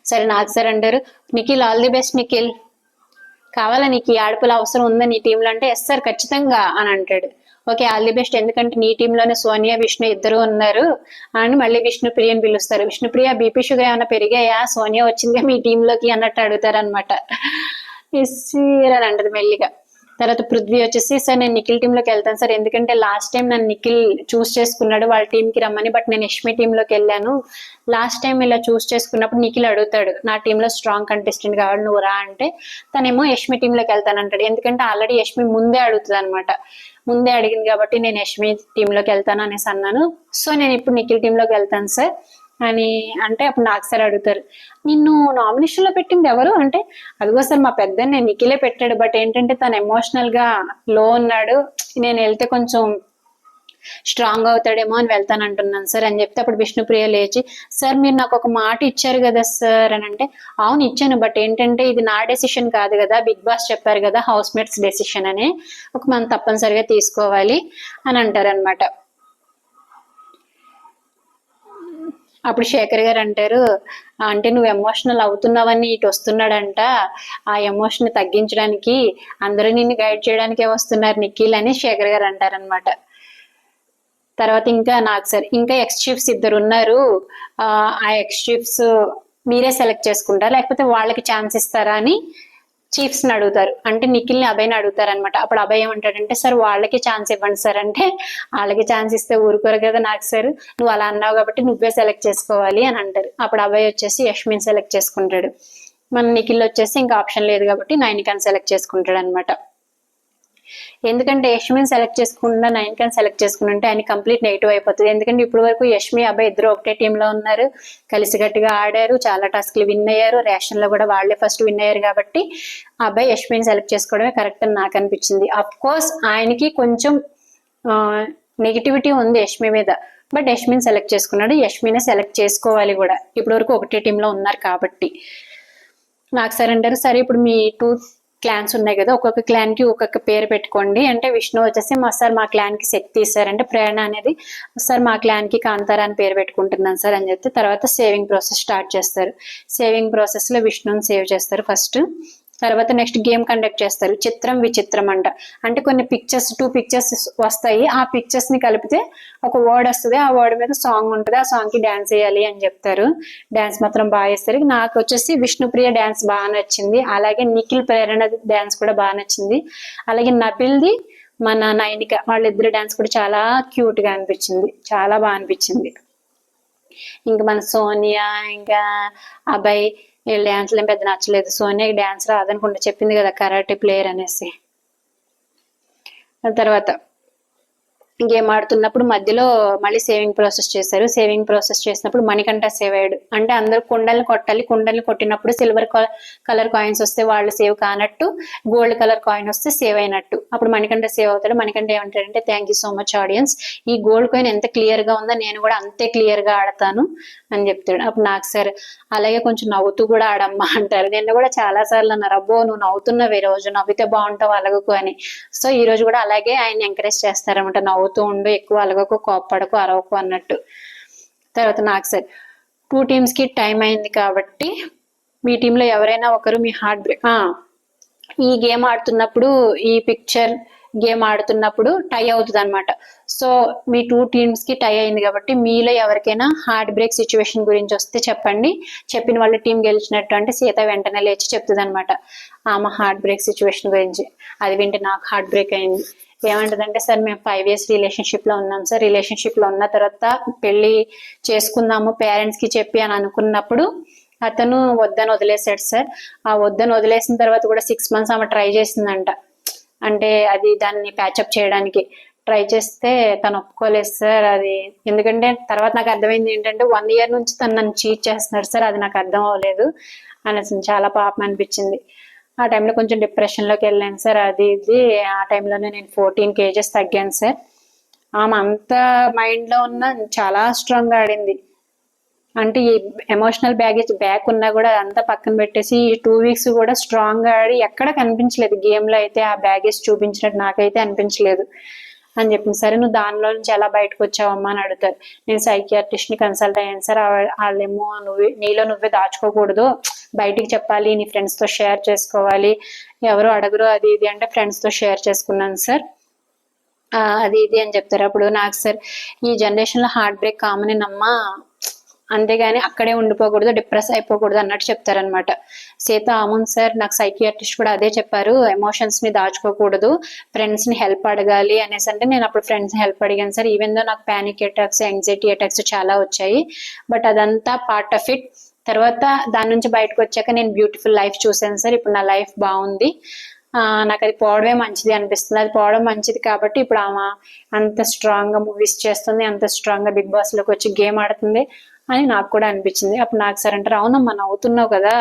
సరే నాకు సార్ అంటారు Nikhil all the best Nikhil, కావాలా నీకు ఈ ఆడపుల అవసరం ఉందా నీ టీంలో అంటే, ఎస్ సార్ ఖచ్చితంగా అని అంటాడు. ఓకే ఆల్ ది బెస్ట్, ఎందుకంటే నీ టీంలోనే సోనియా విష్ణు ఇద్దరు ఉన్నారు అని మళ్ళీ విష్ణుప్రియని పిలుస్తారు. విష్ణుప్రియ బీపీ షుగర్ ఏమైనా పెరిగాయా, సోనియా వచ్చిందిగా మీ టీంలోకి అన్నట్టు అడుగుతారు అనమాట. అని అంటది మెల్లిగా. తర్వాత పృథ్వీ వచ్చేసి సార్ నేను నిఖిల్ టీంలోకి వెళ్తాను సార్, ఎందుకంటే లాస్ట్ టైం నన్ను నిఖిల్ చూస్ చేసుకున్నాడు వాళ్ళ టీంకి రమ్మని, బట్ నేను యష్మి టీంలోకి వెళ్ళాను. లాస్ట్ టైం ఇలా చూస్ చేసుకున్నప్పుడు నిఖిల్ అడుగుతాడు నా టీంలో స్ట్రాంగ్ కంటెస్టెంట్ కావాలి నువ్వు రా అంటే, తనేమో యష్మి టీంలోకి వెళ్తానంటాడు. ఎందుకంటే ఆల్రెడీ యష్మి ముందే అడుగుతుంది అనమాట, ముందే అడిగింది కాబట్టి నేను యష్మి టీంలోకి వెళ్తాను అనేసి అన్నాను. సో నేను ఇప్పుడు నిఖిల్ టీంలోకి వెళ్తాను సార్ అని అంటే, అప్పుడు నాకు సార్ అడుగుతారు నిన్ను నామినేషన్ లో పెట్టింది ఎవరు అంటే, అదిగో సార్ మా పెద్ద నేను నిఖిలే పెట్టాడు, బట్ ఏంటంటే తను ఎమోషనల్ గా లో ఉన్నాడు, నేను వెళ్తే కొంచెం స్ట్రాంగ్ అవుతాడేమో అని వెళ్తాను అంటున్నాను సార్ అని చెప్తే, అప్పుడు విష్ణుప్రియ లేచి సార్ మీరు నాకు ఒక మాట ఇచ్చారు కదా సార్ అని అంటే, అవును ఇచ్చాను, బట్ ఏంటంటే ఇది నా డెసిషన్ కాదు కదా, బిగ్ బాస్ చెప్పారు కదా హౌస్ మేట్స్ డెసిషన్ అని, ఒక మనం తప్పనిసరిగా తీసుకోవాలి అని అంటారనమాట. అప్పుడు శేఖర్ గారు అంటారు అంటే నువ్వు ఎమోషనల్ అవుతున్నావని ఇటు వస్తున్నాడంట, ఆ ఎమోషన్ తగ్గించడానికి అందరూ నిన్ను గైడ్ చేయడానికే వస్తున్నారు నిఖిల్ అని శేఖర్ గారు అంటారనమాట. తర్వాత ఇంకా నాకు సార్ ఇంకా ఎక్స్ చీఫ్స్ ఇద్దరు ఉన్నారు, ఆ ఎక్స్ చీఫ్స్ మీరే సెలెక్ట్ చేసుకుంటారా లేకపోతే వాళ్ళకి ఛాన్స్ ఇస్తారా అని చీఫ్స్ ని అడుగుతారు. అంటే నిఖిల్ ని అభయ్ని అడుగుతారు అనమాట. అప్పుడు అభయ్ ఏమంటాడంటే సార్ వాళ్ళకి ఛాన్స్ ఇవ్వండి సార్ అంటే, వాళ్ళకి ఛాన్స్ ఇస్తే ఊరుకోరు కదా నాకు సార్, నువ్వు అలా అన్నావు కాబట్టి నువ్వే సెలెక్ట్ చేసుకోవాలి అని అంటారు. అప్పుడు అభయ్ వచ్చేసి యష్మిన్ సెలెక్ట్ చేసుకుంటాడు. మన నిఖిల్ వచ్చేసి ఇంకా ఆప్షన్ లేదు కాబట్టి నైనికాని సెలెక్ట్ చేసుకుంటాడు అనమాట. ఎందుకంటే యష్మిని సెలెక్ట్ చేసుకుండా నైనికాని సెలెక్ట్ చేసుకుంటే ఆయన కంప్లీట్ నెగిటివ్ అయిపోతుంది. ఎందుకంటే ఇప్పుడు వరకు యష్మి అబ్బాయి ఇద్దరు ఒకటే టీంలో ఉన్నారు, కలిసికట్టుగా ఆడారు, చాలా టాస్క్లు విన్ అయ్యారు, రేషన్ లో కూడా వాళ్లే ఫస్ట్ విన్ అయ్యారు కాబట్టి అబ్బాయి యష్మిని సెలెక్ట్ చేసుకోవడమే కరెక్ట్ అని నాకు అనిపించింది. అఫ్ కోర్స్ ఆయనకి కొంచెం నెగిటివిటీ ఉంది యష్మి మీద, బట్ యష్మిని సెలెక్ట్ చేసుకున్నాడు, యష్మినే సెలెక్ట్ చేసుకోవాలి కూడా, ఇప్పటి వరకు ఒకటే టీంలో ఉన్నారు కాబట్టి. నాకు సరే అంటారు సరే ఇప్పుడు మీ 2 క్లాన్స్ ఉన్నాయి కదా, ఒక్కొక్క క్లాన్ కి ఒక్కొక్క పేరు పెట్టుకోండి అంటే, విష్ణు వచ్చేసి మా క్లాన్ కి శక్తి సార్ అంటే, ప్రేరణ అనేది సార్ మా క్లాన్ కి కాంతారా అని పేరు పెట్టుకుంటున్నాను సార్ అని చెప్తే, తర్వాత సేవింగ్ ప్రాసెస్ స్టార్ట్ చేస్తారు. సేవింగ్ ప్రాసెస్ లో విష్ణుని సేవ్ చేస్తారు ఫస్ట్. తర్వాత నెక్స్ట్ గేమ్ కండక్ట్ చేస్తారు, చిత్రం విచిత్రం అంట. అంటే కొన్ని పిక్చర్స్ 2 పిక్చర్స్ వస్తాయి, ఆ పిక్చర్స్ ని కలిపితే ఒక వర్డ్ వస్తుంది, ఆ వర్డ్ మీద సాంగ్ ఉంటుంది, ఆ సాంగ్ కి డాన్స్ వేయాలి అని చెప్తారు. డాన్స్ మాత్రం బాగా వేస్తారు. నాకు వచ్చేసి విష్ణుప్రియ డాన్స్ బాగా నచ్చింది, అలాగే నిఖిల్ ప్రేరణ డాన్స్ కూడా బాగా నచ్చింది, అలాగే నబిల్ది మన నైనిక వాళ్ళిద్దరు డాన్స్ కూడా చాలా క్యూట్ గా అనిపించింది, చాలా బాగా అనిపించింది. ఇంకా మన సోనియా ఇంకా అభయ్ వీళ్ళ డాన్స్లు ఏం పెద్ద నచ్చలేదు. సోనియాకి డాన్స్ రాదనుకుంటా, చెప్పింది కదా కరాటే ప్లేయర్ అనేసి. తర్వాత గేమ్ ఆడుతున్నప్పుడు మధ్యలో మళ్ళీ సేవింగ్ ప్రాసెస్ చేశారు. సేవింగ్ ప్రాసెస్ చేసినప్పుడు మణికంఠ సేవ్ అయ్యాడు. అంటే అందరూ కుండల్ని కొట్టాలి, కుండల్ని కొట్టినప్పుడు సిల్వర్ కలర్ కాయిన్స్ వస్తే వాళ్ళు సేవ్ కానట్టు, గోల్డ్ కలర్ కాయిన్ వస్తే సేవ్ అయినట్టు. అప్పుడు మణికంఠ సేవ్ అవుతాడు. మణికంఠ ఏమంటాడంటే, thank you so much audience, ఈ గోల్డ్ కాయిన్ ఎంత క్లియర్ గా ఉందో నేను కూడా అంతే క్లియర్ గా ఆడతాను అని చెప్తాడు. అప్పుడు నాకు సార్ అలాగే కొంచెం నవ్వుతూ కూడా ఆడమ్మా అంటారు. నిన్న కూడా చాలా సార్లు అన్నారు, అబ్బో నువ్వు నవ్వుతున్నావు, ఈ రోజు నవ్వితే బాగుంటావు అలగకు అని. సో ఈ రోజు కూడా అలాగే ఆయన ఎంకరేజ్ చేస్తారనమాట, నవ్వుతూ ఉండు, ఎక్కువ అలగకు, కోప్పడకు, అరవకు అన్నట్టు. తర్వాత నాకు సార్ 2 టీమ్స్ కి టైం అయింది కాబట్టి మీ టీంలో ఎవరైనా ఒకరు మీ హార్ట్ బ్రేక్, ఈ గేమ్ ఆడుతున్నప్పుడు, ఈ పిక్చర్ గేమ్ ఆడుతున్నప్పుడు టై అవుతుంది అనమాట. సో మీ 2 టీమ్స్ కి టై అయింది కాబట్టి మీలో ఎవరికైనా హార్ట్ బ్రేక్ సిచ్యువేషన్ గురించి వస్తే చెప్పండి. చెప్పిన వాళ్ళ టీం గెలిచినట్టు అంటే సీత వెంటనే లేచి చెప్తుంది అనమాట ఆమె హార్ట్ బ్రేక్ సిచ్యువేషన్ గురించి. అది వింటే నాకు హార్ట్ బ్రేక్ అయింది. ఏమంటదంటే, సార్ మేము 5 years రిలేషన్షిప్ లో ఉన్నాం సార్. రిలేషన్షిప్ లో ఉన్న తర్వాత పెళ్లి చేసుకుందాము పేరెంట్స్ కి చెప్పి అని అనుకున్నప్పుడు అతను వద్దని వదిలేశాడు సార్. ఆ వద్దని వదిలేసిన తర్వాత కూడా 6 months ఆమె ట్రై చేసిందంట. అంటే అది దాన్ని ప్యాచప్ చేయడానికి ట్రై చేస్తే తను ఒప్పుకోలేదు సార్. అది ఎందుకంటే తర్వాత నాకు అర్థమైంది ఏంటంటే 1 year నుంచి తను నన్ను చీట్ చేస్తున్నాడు సార్, అది నాకు అర్థం అవ్వలేదు అనేసి చాలా పాపం అనిపించింది. ఆ టైంలో కొంచెం డిప్రెషన్లోకి వెళ్ళాను సార్. అది ఇది ఆ టైంలోనే నేను 14 kgs తగ్గాను సార్. ఆమె అంత మైండ్లో ఉన్న చాలా స్ట్రాంగ్గా ఆడింది. అంటే ఈ ఎమోషనల్ బ్యాగేజ్ బ్యాక్ ఉన్నా కూడా అదంతా పక్కన పెట్టేసి ఈ 2 weeks కూడా స్ట్రాంగ్ గా ఆడి ఎక్కడ కనిపించలేదు. గేమ్ లో అయితే ఆ బ్యాగేజ్ చూపించినట్టు నాకైతే అనిపించలేదు అని చెప్పింది. సరే నువ్వు దానిలో నుంచి ఎలా బయటకు వచ్చావమ్మా అని అడుగుతారు. నేను సైకియాట్రిస్ట్ ని కన్సల్ట్ అయ్యాను సార్. వాళ్ళేమో నీలో నువ్వే దాచుకోకూడదు, బయటికి చెప్పాలి, నీ ఫ్రెండ్స్ తో షేర్ చేసుకోవాలి, ఎవరు అడగరు అది ఇది అంటే ఫ్రెండ్స్ తో షేర్ చేసుకున్నాను సార్, అది ఇది అని చెప్తారు. అప్పుడు నాకు సార్ ఈ జనరేషన్ లో హార్ట్ బ్రేక్ కామన్ నమ్మా, అంతేగాని అక్కడే ఉండిపోకూడదు, డిప్రెస్ అయిపోకూడదు అన్నట్టు చెప్తారనమాట. సీత అవును సార్, నాకు సైకియాట్రిస్ట్ కూడా అదే చెప్పారు, ఎమోషన్స్ ని దాచుకోకూడదు, ఫ్రెండ్స్ ని హెల్ప్ అడగాలి అనేసి. అంటే నేను అప్పుడు ఫ్రెండ్స్ హెల్ప్ అడిగాను సార్. ఈవెన్ దో నాకు పానిక్ అటాక్స్, యాంగ్జైటీ అటాక్స్ చాలా వచ్చాయి, బట్ అదంతా పార్ట్ ఆఫ్ ఇట్. తర్వాత దాని నుంచి బయటకు వచ్చాక నేను బ్యూటిఫుల్ లైఫ్ చూసాను సార్. ఇప్పుడు నా లైఫ్ బాగుంది, నాకు అది పోవడమే మంచిది అనిపిస్తుంది. అది పోవడం మంచిది కాబట్టి ఇప్పుడు ఆమె అంత స్ట్రాంగ్ గా మూవీస్ చేస్తుంది, అంత స్ట్రాంగ్ గా బిగ్ బాస్ లోకి వచ్చి గేమ్ ఆడుతుంది అని నాకు కూడా అనిపించింది. అప్పుడు నాకు సార్ అంటారు, అవునమ్మా నవ్వుతున్నావు కదా,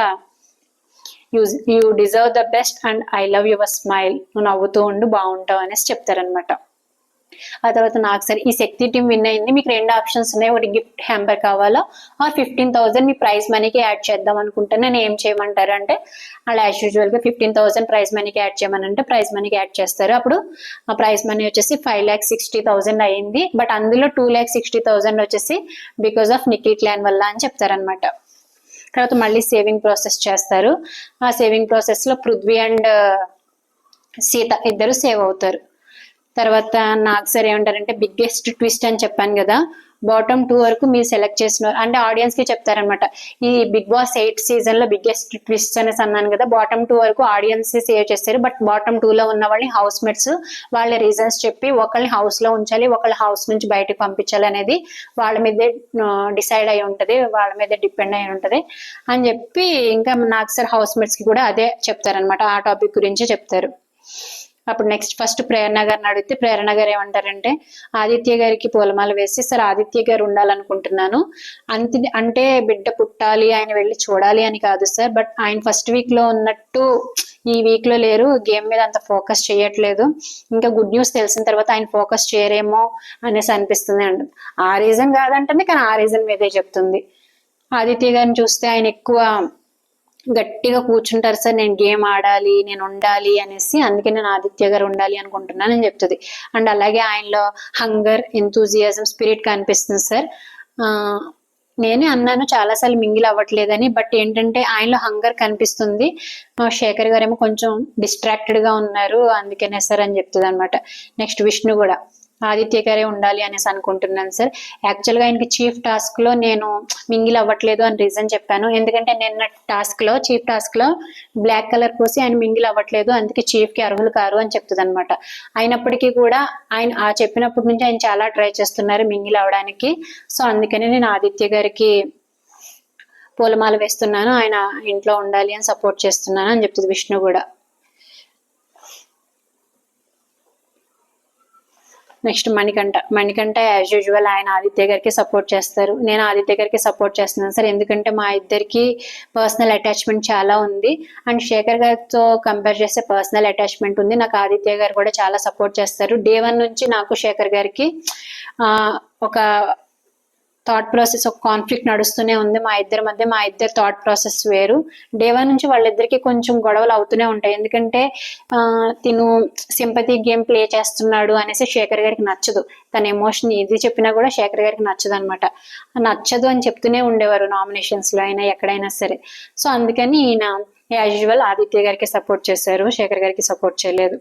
you deserve the best and I love your smile, నువ్వు నవ్వుతూ ఉండు బాగుంటావు అనేసి చెప్తారనమాట. ఆ తర్వాత నాకు సరే ఈ శక్తి టీం విన్ అయింది, మీకు 2 ఆప్షన్స్ ఉన్నాయి, ఒకటి గిఫ్ట్ హ్యాంపర్ కావాలా ఆర్ 15,000 మీ ప్రైజ్ మనీకి యాడ్ చేద్దాం అనుకుంటే నేను ఏం చేయమంటారు అంటే, అలా యాజ్ యూజువల్ గా 15,000 ప్రైజ్ మనీకి యాడ్ చేయమని అంటే ప్రైజ్ మనీకి యాడ్ చేస్తారు. అప్పుడు ఆ ప్రైజ్ మనీ వచ్చేసి 5,60,000 అయింది. బట్ అందులో 2,60,000 వచ్చేసి బికాస్ ఆఫ్ నిఖిల్ క్లాన్ వల్ల అని చెప్తారనమాట. తర్వాత మళ్ళీ సేవింగ్ ప్రాసెస్ చేస్తారు. ఆ సేవింగ్ ప్రాసెస్ లో పృథ్వీ అండ్ సీత ఇద్దరు సేవ్ అవుతారు. తర్వాత నాకు సార్ ఏమంటారంటే, బిగ్గెస్ట్ ట్విస్ట్ అని చెప్పాను కదా, బాటమ్ 2 వరకు మీరు సెలెక్ట్ చేసిన అంటే ఆడియన్స్ కి చెప్తారనమాట. ఈ బిగ్ బాస్ 8 season లో బిగ్గెస్ట్ ట్విస్ట్ అనేసి అన్నాను కదా, బాటమ్ 2 వరకు ఆడియన్స్ సేవ్ చేస్తారు. బట్ బాటమ్ 2 లో ఉన్న వాళ్ళని హౌస్ మేట్స్ వాళ్ళ రీజన్స్ చెప్పి ఒకళ్ళని హౌస్ లో ఉంచాలి, ఒకళ్ళ హౌస్ నుంచి బయటకు పంపించాలి అనేది వాళ్ళ మీదే డిసైడ్ అయి ఉంటది, వాళ్ళ మీదే డిపెండ్ అయి ఉంటది అని చెప్పి, ఇంకా నాకు సార్ హౌస్ మేట్స్ కి కూడా అదే చెప్తారనమాట, ఆ టాపిక్ గురించే చెప్తారు. అప్పుడు నెక్స్ట్ ఫస్ట్ ప్రేరణ గారిని అడిగితే ప్రేరణ గారు ఏమంటారంటే, ఆదిత్య గారికి పూలమాల వేసి, సార్ ఆదిత్య గారు ఉండాలనుకుంటున్నాను, అంటే బిడ్డ పుట్టాలి ఆయన వెళ్ళి చూడాలి అని కాదు సార్, బట్ ఆయన ఫస్ట్ వీక్ లో ఉన్నట్టు ఈ వీక్ లో లేరు, గేమ్ మీద అంత ఫోకస్ చేయట్లేదు, ఇంకా గుడ్ న్యూస్ తెలిసిన తర్వాత ఆయన ఫోకస్ చేయరేమో అనేసి అనిపిస్తుంది అంట. ఆ రీజన్ కాదంటుంది, కానీ ఆ రీజన్ మీదే చెప్తుంది. ఆదిత్య గారిని చూస్తే ఆయన ఎక్కువ గట్టిగా కూర్చుంటారు సార్, నేను గేమ్ ఆడాలి, నేను ఉండాలి అనేసి, అందుకే నేను ఆదిత్య గారు ఉండాలి అనుకుంటున్నాను అని చెప్తుంది. అండ్ అలాగే ఆయనలో హంగర్, ఎంతూజియాజం, స్పిరిట్ కనిపిస్తుంది సార్. నేనే అన్నాను చాలాసార్లు మింగిల్ అవ్వట్లేదని, బట్ ఏంటంటే ఆయనలో హంగర్ కనిపిస్తుంది. శేఖర్ గారు ఏమో కొంచెం డిస్ట్రాక్టెడ్ గా ఉన్నారు, అందుకనే సార్ అని చెప్తుంది అనమాట. నెక్స్ట్ విష్ణు కూడా ఆదిత్య గారే ఉండాలి అనేసి అనుకుంటున్నాను సార్. యాక్చువల్ గా ఆయనకి చీఫ్ టాస్క్ లో నేను మింగిల్ అవ్వట్లేదు అని రీజన్ చెప్పాను, ఎందుకంటే నిన్న టాస్క్ లో చీఫ్ టాస్క్ లో బ్లాక్ కలర్ పోసి ఆయన మింగిల్ అవ్వట్లేదు, అందుకే చీఫ్ కి అర్హులు కారు అని చెప్తుంది అనమాట. అయినప్పటికీ కూడా ఆయన ఆ చెప్పినప్పటి నుంచి ఆయన చాలా ట్రై చేస్తున్నారు మింగిల్ అవ్వడానికి. సో అందుకనే నేను ఆదిత్య గారికి పూలమాల వేస్తున్నాను, ఆయన ఇంట్లో ఉండాలి అని సపోర్ట్ చేస్తున్నాను అని చెప్తుంది విష్ణు కూడా. నెక్స్ట్ మణికంఠ యాజ్ యూజువల్ ఆయన ఆదిత్య గారికి సపోర్ట్ చేస్తారు, నేను ఆదిత్య గారికి సపోర్ట్ చేస్తున్నాను సార్, ఎందుకంటే మా ఇద్దరికి పర్సనల్ అటాచ్మెంట్ చాలా ఉంది. అండ్ శేఖర్ గారితో కంపేర్ చేస్తే పర్సనల్ అటాచ్మెంట్ ఉంది. నాకు ఆదిత్య గారు కూడా చాలా సపోర్ట్ చేస్తారు. డే 1 నుంచి నాకు శేఖర్ గారికి ఒక థాట్ ప్రాసెస్, ఒక కాన్ఫ్లిక్ట్ నడుస్తూనే ఉంది మా ఇద్దరి మధ్య. మా ఇద్దరు థాట్ ప్రాసెస్ వేరు. డే 1 నుంచి వాళ్ళిద్దరికి కొంచెం గొడవలు అవుతూనే ఉంటాయి. ఎందుకంటే తిను సింపతి గేమ్ ప్లే చేస్తున్నాడు అనేసి శేఖర్ గారికి నచ్చదు. తన ఎమోషన్ ఇది చెప్పినా కూడా శేఖర్ గారికి నచ్చదు అనమాట. నచ్చదు అని చెప్తూనే ఉండేవారు నామినేషన్స్ లో అయినా ఎక్కడైనా సరే. సో అందుకని ఈయన యాజ్ యూజువల్ ఆదిత్య గారికి సపోర్ట్ చేశారు, శేఖర్ గారికి సపోర్ట్ చేయలేదు.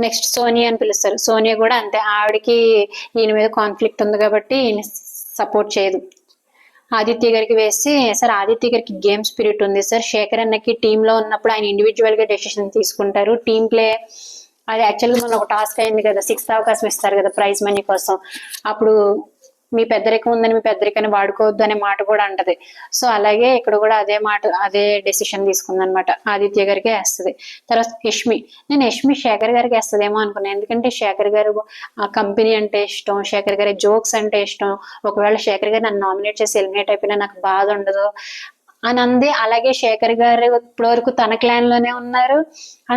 నెక్స్ట్ సోనియా అని పిలుస్తారు. సోనియా కూడా అంతే, ఆవిడకి ఈయన మీద కాన్ఫ్లిక్ట్ ఉంది కాబట్టి ఈయన సపోర్ట్ చేయదు. ఆదిత్య గారికి వేసి, సార్ ఆదిత్య గారికి గేమ్ స్పిరిట్ ఉంది సార్. శేఖర్ అన్నకి టీంలో ఉన్నప్పుడు ఆయన ఇండివిజువల్ గా డెసిషన్ తీసుకుంటారు. టీం ప్లే అది యాక్చువల్గా మన ఒక టాస్క్ అయింది కదా, 6th అవకాశం ఇస్తారు కదా ప్రైజ్ మనీ కోసం. అప్పుడు మీ పెద్దరికం ఉందని మీ పెద్దరికాన్ని వాడుకోవద్దు అనే మాట కూడా అంటది. సో అలాగే ఇక్కడ కూడా అదే డెసిషన్ తీసుకుందనమాట, ఆదిత్య గారికి వేస్తుంది. తర్వాత యష్మి, నేను యష్మి శేఖర్ గారికి వేస్తుందేమో అనుకున్నాను, ఎందుకంటే శేఖర్ గారు ఆ కంపెనీ అంటే ఇష్టం, శేఖర్ గారి జోక్స్ అంటే ఇష్టం. ఒకవేళ శేఖర్ గారు నన్ను నామినేట్ చేసి ఎలిమినేట్ అయిపోయినా నాకు బాధ ఉండదు అని అంది. అలాగే శేఖర్ గారు ఇప్పటివరకు తన క్లాన్ లోనే ఉన్నారు,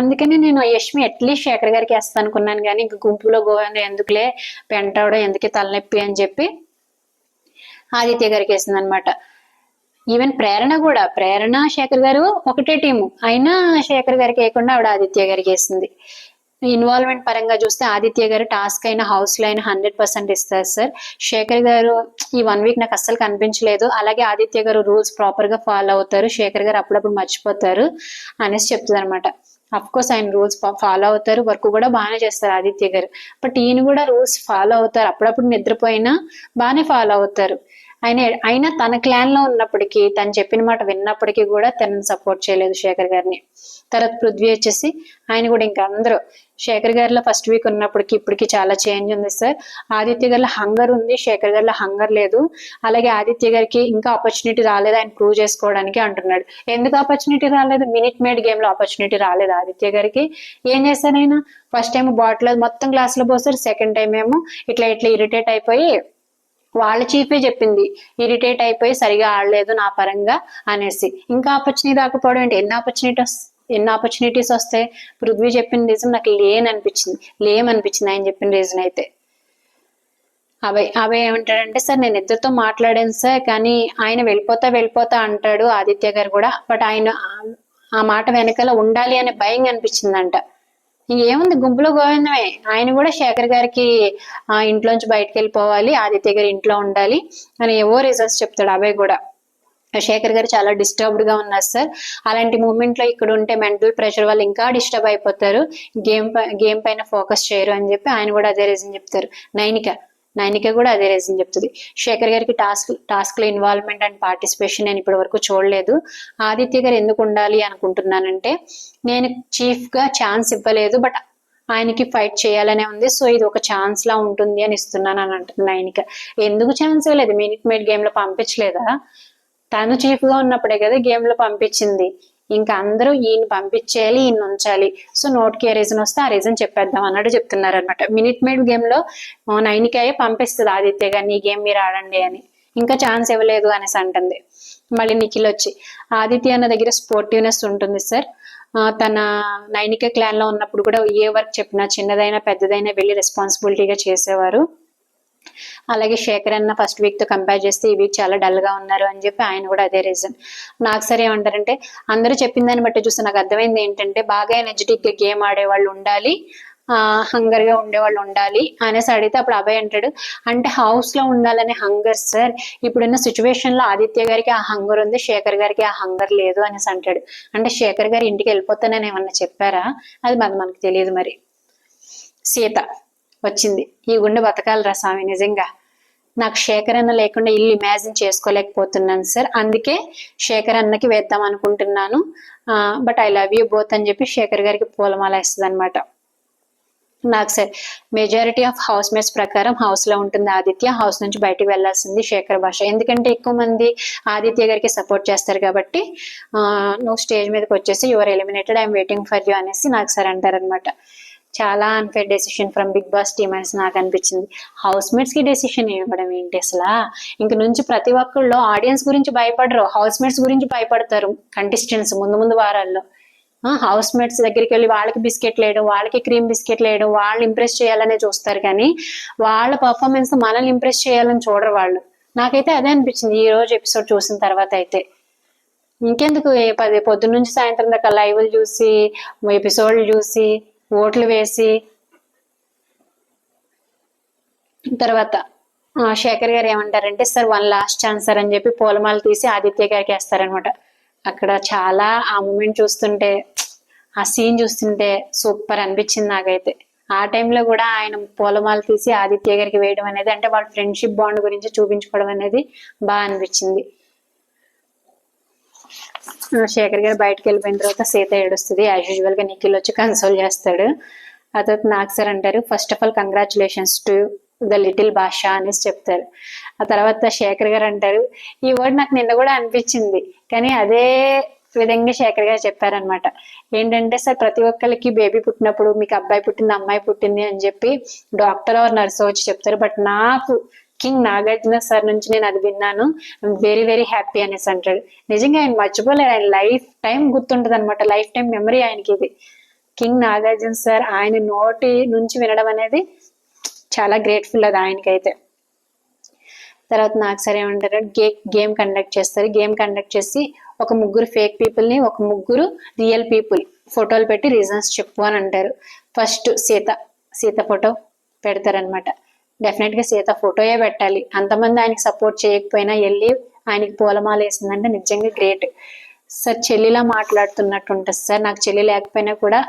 అందుకని నేను యష్మి అట్లీస్ట్ శేఖర్ గారికి వేస్తాను అనుకున్నాను. కానీ ఇంక గుంపులో గోవింద ఎందుకులే, పెంటావడం ఎందుకే తలనొప్పి అని చెప్పి ఆదిత్య గారికి వేసింది అనమాట. ఈవెన్ ప్రేరణ శేఖర్ గారు ఒకటే టీము అయినా శేఖర్ గారికి వేయకుండా ఆవిడ ఆదిత్య గారికి వేసింది. ఇన్వాల్వ్మెంట్ పరంగా చూస్తే ఆదిత్య గారు టాస్క్ అయినా హౌస్ లో అయినా 100% ఇస్తారు సార్. శేఖర్ గారు ఈ 1 వీక్ నాకు అస్సలు కనిపించలేదు. అలాగే ఆదిత్య గారు రూల్స్ ప్రాపర్ గా ఫాలో అవుతారు, శేఖర్ గారు అప్పుడప్పుడు మర్చిపోతారు అనేసి చెప్తుంది అనమాట. అఫ్ కోర్స్ ఆయన రూల్స్ ఫాలో అవుతారు, వర్క్ కూడా బాగానే చేస్తారు ఆదిత్య గారు. బట్ ఈయన కూడా రూల్స్ ఫాలో అవుతారు, అప్పుడప్పుడు నిద్రపోయినా బాగానే ఫాలో అవుతారు. అయినా తన క్లాన్ లో ఉన్నప్పటికీ, తను చెప్పిన మాట విన్నప్పటికీ కూడా తనని సపోర్ట్ చేయలేదు శేఖర్ గారిని. తర్వాత పృథ్వీ వచ్చేసి ఆయన కూడా ఇంకా అందరూ శేఖర్ గారిలో ఫస్ట్ వీక్ ఉన్నప్పటికి ఇప్పటికి చాలా చేంజ్ ఉంది సార్. ఆదిత్య గారిలో హంగర్ ఉంది, శేఖర్ గారిలో హంగర్ లేదు. అలాగే ఆదిత్య గారికి ఇంకా ఆపర్చునిటీ రాలేదు ఆయన ప్రూవ్ చేసుకోవడానికి అంటున్నాడు. ఎందుకు ఆపర్చునిటీ రాలేదు? మినిట్ మేడ్ గేమ్ లో ఆపర్చునిటీ రాలేదు ఆదిత్య గారికి. ఏం చేశారు ఆయన? ఫస్ట్ టైం బాటిల్ మొత్తం గ్లాస్ లో పోసారు, సెకండ్ టైం ఏమో ఇట్లా ఇరిటేట్ అయిపోయి, వాళ్ళ చీఫే చెప్పింది ఇరిటేట్ అయిపోయి సరిగా ఆడలేదు నా పరంగా అనేసి. ఇంకా ఆపర్చునిటీ రాకపోవడం అంటే ఎన్ని ఆపర్చునిటీస్ వస్తాయి? పృథ్వీ చెప్పిన రీజన్ నాకు లేమనిపించింది ఆయన చెప్పిన రీజన్ అయితే. అభయ్ ఏమంటాడంటే, సార్ నేను ఇద్దరితో మాట్లాడాను సార్, కానీ ఆయన వెళ్ళిపోతా అంటాడు ఆదిత్య గారు కూడా. బట్ ఆయన ఆ మాట వెనకాల ఉండాలి అనే భయం అనిపించిందంట. ఇంకేముంది, గుంపులో గోవిందమే. ఆయన కూడా శేఖర్ గారికి ఇంట్లోంచి బయటకు వెళ్ళిపోవాలి, ఆదిత్య గారి ఇంట్లో ఉండాలి అని ఏవో రీజన్స్ చెప్తాడు అభయ్ కూడా. శేఖర్ గారు చాలా డిస్టర్బ్డ్ గా ఉన్నారు సార్, అలాంటి మూమెంట్ లో ఇక్కడ ఉంటే మెంటల్ ప్రెషర్ వల్ల ఇంకా డిస్టర్బ్ అయిపోతారు, గేమ్ పైన ఫోకస్ చేయరు అని చెప్పి ఆయన కూడా అదే రీజన్ చెప్తారు. నైనిక కూడా అదే రీజన్ చెప్తుంది. శేఖర్ గారికి టాస్క్ లో ఇన్వాల్వ్మెంట్ అండ్ పార్టిసిపేషన్ నేను ఇప్పటి వరకు చూడలేదు. ఆదిత్య గారు ఎందుకు ఉండాలి అనుకుంటున్నానంటే, నేను చీఫ్ గా ఛాన్స్ ఇవ్వలేదు, బట్ ఆయనకి ఫైట్ చేయాలనే ఉంది, సో ఇది ఒక ఛాన్స్ లా ఉంటుంది అని ఇస్తున్నాను అని అంటుంది నైనిక. ఎందుకు ఛాన్స్ ఇవ్వలేదు? మినిట్ మేడ్ గేమ్ లో పంపించలేదా? తను చీఫ్ గా ఉన్నప్పుడే కదా గేమ్ లో పంపించింది. ఇంకా అందరూ ఈయన పంపించేయాలి, ఈయన ఉంచాలి. సో నోట్కి ఏ రీజన్ వస్తే ఆ రీజన్ చెప్పేద్దాం అన్నట్టు చెప్తున్నారు అనమాట. మినిట్ మేడ్ గేమ్ లో నైనికాయే పంపిస్తుంది ఆదిత్య గారిని, ఈ గేమ్ మీరు ఆడండి అని. ఇంకా ఛాన్స్ ఇవ్వలేదు అనేసి అంటుంది. మళ్ళీ నిఖిల్ వచ్చి, ఆదిత్య అన్న దగ్గర స్పోర్టివ్నెస్ ఉంటుంది సార్, తన నైనిక క్లాన్ లో ఉన్నప్పుడు కూడా ఏ వర్క్ చెప్పినా చిన్నదైనా పెద్దదైనా వెళ్ళి రెస్పాన్సిబిలిటీగా చేసేవారు. అలాగే శేఖర్ అన్న ఫస్ట్ వీక్ తో కంపేర్ చేస్తే ఈ వీక్ చాలా డల్ గా ఉన్నారు అని చెప్పి ఆయన కూడా అదే రీజన్. నాకు సరే ఏమంటారంటే, అందరూ చెప్పిన దాన్ని బట్టి చూస్తే నాకు అర్థమైంది ఏంటంటే, బాగా ఎనర్జెటిక్ గా గేమ్ ఆడేవాళ్ళు ఉండాలి, హంగర్ గా ఉండేవాళ్ళు ఉండాలి అనేసి అడిగితే అప్పుడు అభయ్ అంటాడు, అంటే హౌస్ లో ఉండాలనే హంగర్ సార్, ఇప్పుడున్న సిచ్యువేషన్ లో ఆదిత్య గారికి ఆ హంగర్ ఉంది, శేఖర్ గారికి ఆ హంగర్ లేదు అనేసి అంటాడు. అంటే శేఖర్ గారు ఇంటికి వెళ్ళిపోతానని ఏమన్నా చెప్పారా? అది మనకు తెలియదు. మరి సీత వచ్చింది, ఈ గుండె బతకాలరా స్వామి, నిజంగా నాకు శేఖర్ అన్న లేకుండా ఇల్లు ఇమాజిన్ చేసుకోలేకపోతున్నాను సార్, అందుకే శేఖర్ అన్నకి వేద్దాం అనుకుంటున్నాను, but I love you both అని చెప్పి శేఖర్ గారికి పూలమాల ఇస్తుంది అనమాట. నాకు sir majority of house mates ప్రకారం హౌస్ లో ఉంటుంది ఆదిత్య, హౌస్ నుంచి బయటకు వెళ్లాల్సింది శేఖర్ భాష, ఎందుకంటే ఎక్కువ మంది ఆదిత్య గారికి సపోర్ట్ చేస్తారు కాబట్టి నువ్వు స్టేజ్ మీదకి వచ్చేసి your eliminated, I'm waiting for you అనేసి నాకు సార్ అంటారనమాట. చాలా unfair decision from Bigg Boss team అనేసి నాకు అనిపించింది. హౌస్ మేట్స్ కి డెసిషన్ ఇవ్వడం ఏంటి అసలు? ఇంక నుంచి ప్రతి ఒక్కళ్ళు ఆడియన్స్ గురించి భయపడరు, హౌస్ మేట్స్ గురించి భయపడతారు కంటెస్టెంట్స్ ముందు ముందు వారాల్లో. హౌస్ మేట్స్ దగ్గరికి వెళ్ళి వాళ్ళకి బిస్కెట్లు వేయడం, వాళ్ళకి క్రీమ్ బిస్కెట్లు వేయడం, వాళ్ళు ఇంప్రెస్ చేయాలనే చూస్తారు కానీ వాళ్ళ పర్ఫార్మెన్స్ మనల్ని ఇంప్రెస్ చేయాలని చూడరు వాళ్ళు. నాకైతే అదే అనిపించింది ఈ రోజు ఎపిసోడ్ చూసిన తర్వాత అయితే. ఇంకెందుకు పొద్దున్న నుంచి సాయంత్రం దాకా లైవ్లు చూసి, ఎపిసోడ్లు చూసి, ఓట్లు వేసి, తర్వాత శేఖర్ గారు ఏమంటారంటే, సార్ 1 లాస్ట్ ఛాన్స్ సార్ అని చెప్పి పూలమాల తీసి ఆదిత్య గారికి వేస్తారనమాట. అక్కడ చాలా ఆ మూమెంట్ చూస్తుంటే, ఆ సీన్ చూస్తుంటే సూపర్ అనిపించింది నాకైతే. ఆ టైంలో కూడా ఆయన పూలమాల తీసి ఆదిత్య గారికి వేయడం అనేది, అంటే వాళ్ళ ఫ్రెండ్షిప్ బాండ్ గురించి చూపించుకోవడం అనేది బాగా అనిపించింది. శేఖర్ గారు బయటకు వెళ్ళిపోయిన తర్వాత సీత ఏడుస్తుంది. యాజ్ యూజువల్ గా నిఖిల్ వచ్చి కన్సోల్ చేస్తాడు. ఆ తర్వాత నాకు సార్ అంటారు, first of all congratulations to the little భాష అనేసి చెప్తారు. ఆ తర్వాత శేఖర్ గారు అంటారు, ఈ వర్డ్ నాకు నిన్న కూడా అనిపించింది కానీ అదే విధంగా శేఖర్ గారు చెప్పారనమాట. ఏంటంటే, సార్ ప్రతి ఒక్కరికి బేబీ పుట్టినప్పుడు మీకు అబ్బాయి పుట్టింది అమ్మాయి పుట్టింది అని చెప్పి డాక్టర్ ఆర్ నర్స్ వచ్చి చెప్తారు, బట్ నాకు కింగ్ నాగార్జున సార్ నుంచి నేను అది విన్నాను, వెరీ వెరీ హ్యాపీ అనేసి అంటాడు. నిజంగా ఆయన మర్చిపోలేరు, ఆయన లైఫ్ టైం గుర్తుంటది అనమాట, లైఫ్ టైం మెమరీ ఆయనకి ఇది. కింగ్ నాగార్జున సార్ ఆయన నోటి నుంచి వినడం అనేది చాలా గ్రేట్ఫుల్ అది ఆయనకైతే. తర్వాత నాకు సరే ఏమంటారు, గేమ్ కండక్ట్ చేస్తారు. గేమ్ కండక్ట్ చేసి ఒక 3 ఫేక్ పీపుల్ ని, ఒక 3 రియల్ పీపుల్ ఫోటోలు పెట్టి రీజన్స్ చెప్పు అని అంటారు. ఫస్ట్ సీత ఫోటో పెడతారనమాట. డెఫినెట్ గా సీత ఫోటోయే పెట్టాలి. అంతమంది ఆయనకి సపోర్ట్ చేయకపోయినా వెళ్ళి ఆయనకి పూలమాల వేసిందంటే నిజంగా గ్రేట్. సార్ చెల్లిలా మాట్లాడుతున్నట్టు ఉంటుంది సార్, నాకు చెల్లి లేకపోయినా కూడా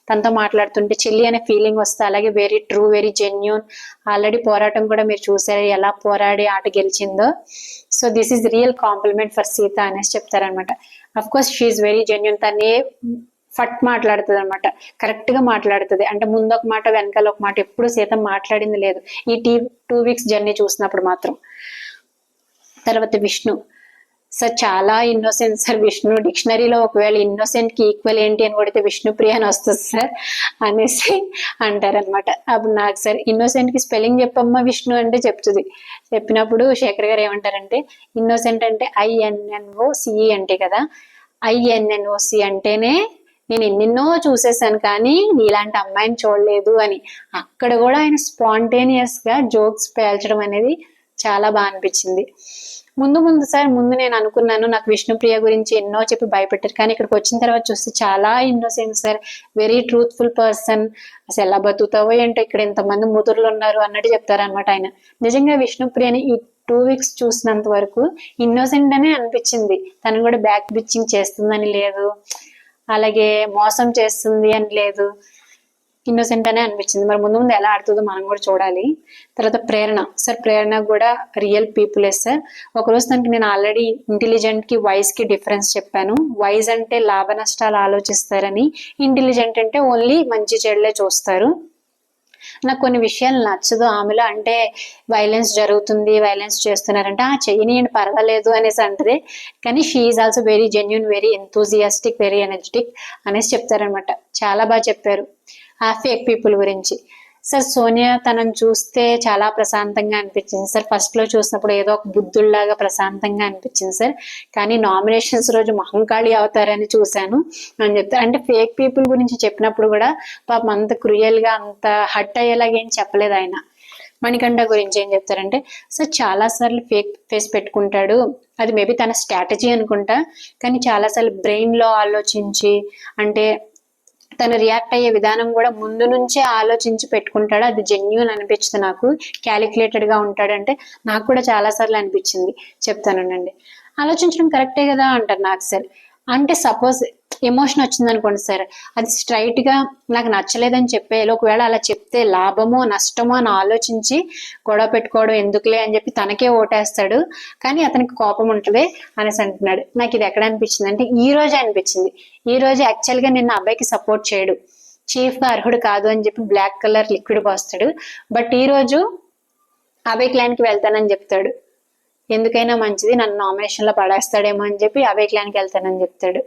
తనతో మాట్లాడుతుంటే చెల్లి అనే ఫీలింగ్ వస్తే, అలాగే very true, very genuine. Already పోరాటం కూడా మీరు చూసారు, ఎలా పోరాడి ఆట గెలిచిందో. So this is real compliment for Sita అనేసి చెప్తారనమాట. Of course she very genuine. తనే ఫట్ మాట్లాడుతుంది అనమాట, కరెక్ట్ గా మాట్లాడుతుంది. అంటే ముందు ఒక మాట వెనకాల ఒక మాట, ఎప్పుడు సీత మాట్లాడింది లేదు ఈ 2 వీక్స్ జర్నీ చూసినప్పుడు మాత్రం. తర్వాత విష్ణు సార్ చాలా ఇన్నోసెంట్ సార్. విష్ణు డిక్షనరీలో ఒకవేళ ఇన్నోసెంట్ కి ఈక్వల్ ఏంటి అని కొడితే విష్ణుప్రియ అని వస్తుంది సార్ అనేసి అంటారనమాట. అప్పుడు నాకు సార్ ఇన్నోసెంట్ కి స్పెల్లింగ్ చెప్పమ్మా విష్ణు అంటే చెప్తుంది. చెప్పినప్పుడు శేఖర్ గారు ఏమంటారంటే, ఇన్నోసెంట్ అంటే INNOCE అంటే కదా, INNOC అంటేనే నేను ఎన్నెన్నో చూసేసాను కానీ నీలాంటి అమ్మాయిని చూడలేదు అని. అక్కడ కూడా ఆయన స్పాంటేనియస్ గా జోక్స్ పేల్చడం అనేది చాలా బాగా అనిపించింది. ముందు సార్ నేను అనుకున్నాను, నాకు విష్ణుప్రియ గురించి ఎన్నో చెప్పి భయపెట్టారు కానీ ఇక్కడికి వచ్చిన తర్వాత చూస్తే చాలా innocent sir, very truthful person. అసలు ఎలా బతుకుతావో ఏంటో, ఇక్కడ ఇంతమంది ముదురులు ఉన్నారు అన్నట్టు చెప్తారనమాట ఆయన. నిజంగా విష్ణుప్రియని ఈ 2 వీక్స్ చూసినంత వరకు ఇన్నోసెంట్ అనే అనిపించింది. తను కూడా బ్యాక్ బిచ్చింగ్ చేస్తుందని లేదు, అలాగే మోసం చేస్తుంది అని లేదు, ఇన్నోసెంట్ అనే అనిపించింది. మరి ముందు ఎలా ఆడుతుందో మనం కూడా చూడాలి. తర్వాత ప్రేరణ సార్, ప్రేరణ కూడా రియల్ పీపులే సార్. ఒకరోజు తనకి నేను ఆల్రెడీ ఇంటెలిజెంట్ కి వైజ్ కి డిఫరెన్స్ చెప్పాను. వైజ్ అంటే లాభ నష్టాలు ఆలోచిస్తారని, ఇంటెలిజెంట్ అంటే ఓన్లీ మంచి చెడులే చూస్తారు. నాకు కొన్ని విషయాలు నచ్చదు ఆమెలో, అంటే వైలెన్స్ జరుగుతుంది, వైలెన్స్ చేస్తున్నారంటే చెయ్యనియండి పర్వాలేదు అనేసి అంటది. కానీ she is also very genuine, very enthusiastic, very energetic అనేసి చెప్తారనమాట. చాలా బాగా చెప్పారు ఆ ఫేక్ పీపుల్ గురించి. సార్ సోనియా తనని చూస్తే చాలా ప్రశాంతంగా అనిపించింది సార్. ఫస్ట్ లో చూసినప్పుడు ఏదో ఒక బుద్ధుల్లాగా ప్రశాంతంగా అనిపించింది సార్, కానీ నామినేషన్స్ రోజు మహంకాళి అవుతారని చూశాను అని చెప్తారు. అంటే ఫేక్ పీపుల్ గురించి చెప్పినప్పుడు కూడా పాపం అంత క్రూయల్ గా అంత హట్ అయ్యేలాగా ఏం చెప్పలేదు ఆయన. మణికంఠ గురించి ఏం చెప్తారంటే, సార్ చాలా సార్లు ఫేక్ ఫేస్ పెట్టుకుంటాడు, అది మేబీ తన స్ట్రాటజీ అనుకుంటా, కానీ చాలా సార్లు బ్రెయిన్ లో ఆలోచించి, అంటే తను రియాక్ట్ అయ్యే విధానం కూడా ముందు నుంచే ఆలోచించి పెట్టుకుంటాడు. అది జెన్యూన్ అనిపించింది నాకు. క్యాలిక్యులేటెడ్ గా ఉంటాడంటే నాకు కూడా చాలా సార్లు అనిపించింది. చెప్తానండి, ఆలోచించడం కరెక్టే కదా అంటారు నాకు సార్. అంటే సపోజ్ ఎమోషన్ వచ్చింది అనుకోండి సార్, అది స్ట్రైట్ గా నాకు నచ్చలేదని చెప్పేయాలి. ఒకవేళ అలా చెప్తే లాభమో నష్టమో అని ఆలోచించి గొడవ పెట్టుకోవడం ఎందుకులే అని చెప్పి తనకే ఓటేస్తాడు, కానీ అతనికి కోపం ఉంటుంది అనేసి అంటున్నాడు. నాకు ఇది ఎక్కడ అనిపించింది అంటే ఈ రోజే అనిపించింది. ఈ రోజు యాక్చువల్ గా నిన్న అబ్బాయికి సపోర్ట్ చేయడు, చీఫ్ గా అర్హుడు కాదు అని చెప్పి బ్లాక్ కలర్ లిక్విడ్ పోస్తాడు. బట్ ఈ రోజు అభయ్ క్లాన్ కి వెళ్తానని చెప్తాడు. ఎందుకైనా మంచిది, నన్ను నామినేషన్ లో పడేస్తాడేమో అని చెప్పి అభయ్ క్లాన్ కి వెళ్తానని చెప్తాడు.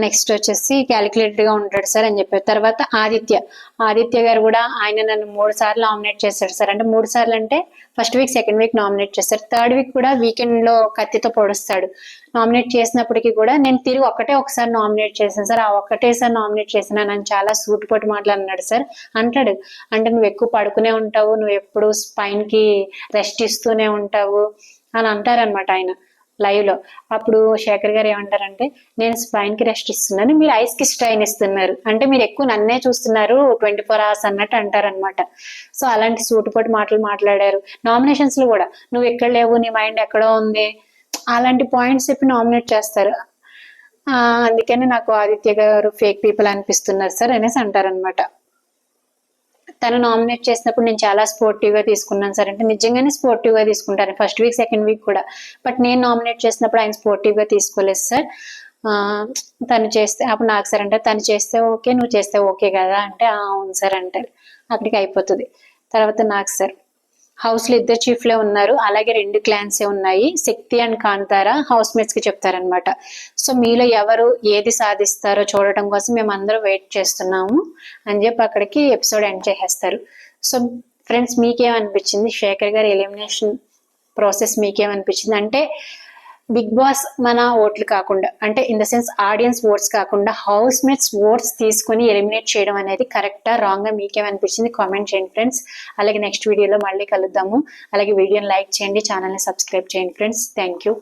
నెక్స్ట్ వచ్చేసి క్యాలిక్యులేటెడ్ గా ఉంటాడు సార్ అని చెప్పారు. తర్వాత ఆదిత్య గారు కూడా ఆయన నన్ను 3 సార్లు నామినేట్ చేశాడు సార్. అంటే 3 సార్లు అంటే first week, second week nominate చేశారు. థర్డ్ వీక్ కూడా వీకెండ్ లో కత్తితో పొడుస్తాడు. నామినేట్ చేసినప్పటికీ కూడా నేను తిరిగి ఒకసారి నామినేట్ చేశాను సార్. ఆ ఒక్కటేసారి నామినేట్ చేసిన నన్ను చాలా సూటిపోటి మాటలు అన్నాడు సార్. అంటాడు, అంటే నువ్వు ఎక్కువ పడుకునే ఉంటావు, నువ్వు ఎప్పుడు స్పైన్ కి రెస్ట్ ఇస్తూనే ఉంటావు అని అంటారనమాట ఆయన లైవ్ లో. అప్పుడు శేఖర్ గారు ఏమంటారంటే, నేను స్పైన్ కి రెస్ట్ ఇస్తున్నాను, మీరు ఐస్ కి స్ట్రైన్ ఇస్తున్నారు, అంటే మీరు ఎక్కువ నన్నే చూస్తున్నారు 24 hours అన్నట్టు అంటారనమాట. సో అలాంటి సూటుపోటు మాటలు మాట్లాడారు. నామినేషన్స్ లో కూడా నువ్వు ఎక్కడ లేవు, నీ మైండ్ ఎక్కడో ఉంది, అలాంటి పాయింట్స్ చెప్పి నామినేట్ చేస్తారు. అందుకని నాకు ఆదిత్య గారు ఫేక్ పీపుల్ అనిపిస్తున్నారు సార్ అనేసి అంటారనమాట. తను నామినేట్ చేసినప్పుడు నేను చాలా స్పోర్టివ్ గా తీసుకున్నాను సార్. అంటే నిజంగానే స్పోర్టివ్ గా తీసుకుంటాను ఫస్ట్ వీక్, సెకండ్ వీక్ కూడా. బట్ నేను నామినేట్ చేసినప్పుడు ఆయన స్పోర్టివ్ గా తీసుకోలేదు సార్. తను చేస్తే అప్పుడు నాకు సార్ అంటే, తను చేస్తే ఓకే, నువ్వు చేస్తే ఓకే కదా అంటే, అవును సార్ అంటారు. అక్కడికి అయిపోతుంది. తర్వాత నాకు సార్, హౌస్ లో 2 చీఫ్లే ఉన్నారు, అలాగే 2 క్లాన్సే ఉన్నాయి, శక్తి అండ్ కాంతారా హౌస్ మేట్స్ కి చెప్తారనమాట. సో మీలో ఎవరు ఏది సాధిస్తారో చూడటం కోసం మేము అందరూ వెయిట్ చేస్తున్నాము అని చెప్పి అక్కడికి ఎపిసోడ్ ఎండ్ చేసేస్తారు. సో ఫ్రెండ్స్, మీకేమనిపించింది శేఖర్ గారి ఎలిమినేషన్ ప్రాసెస్? మీకేమనిపించింది అంటే బిగ్ బాస్ మన ఓట్లు కాకుండా, అంటే in the sense audience votes కాకుండా హౌస్ మేట్స్ ఓట్స్ తీసుకుని ఎలిమినేట్ చేయడం అనేది కరెక్టా, రాంగ్ గా మీకేమనిపించింది కామెంట్ చేయండి ఫ్రెండ్స్. అలాగే నెక్స్ట్ వీడియోలో మళ్ళీ కలుద్దాము. అలాగే వీడియోని లైక్ చేయండి, ఛానల్ని సబ్స్క్రైబ్ చేయండి ఫ్రెండ్స్. Thank you.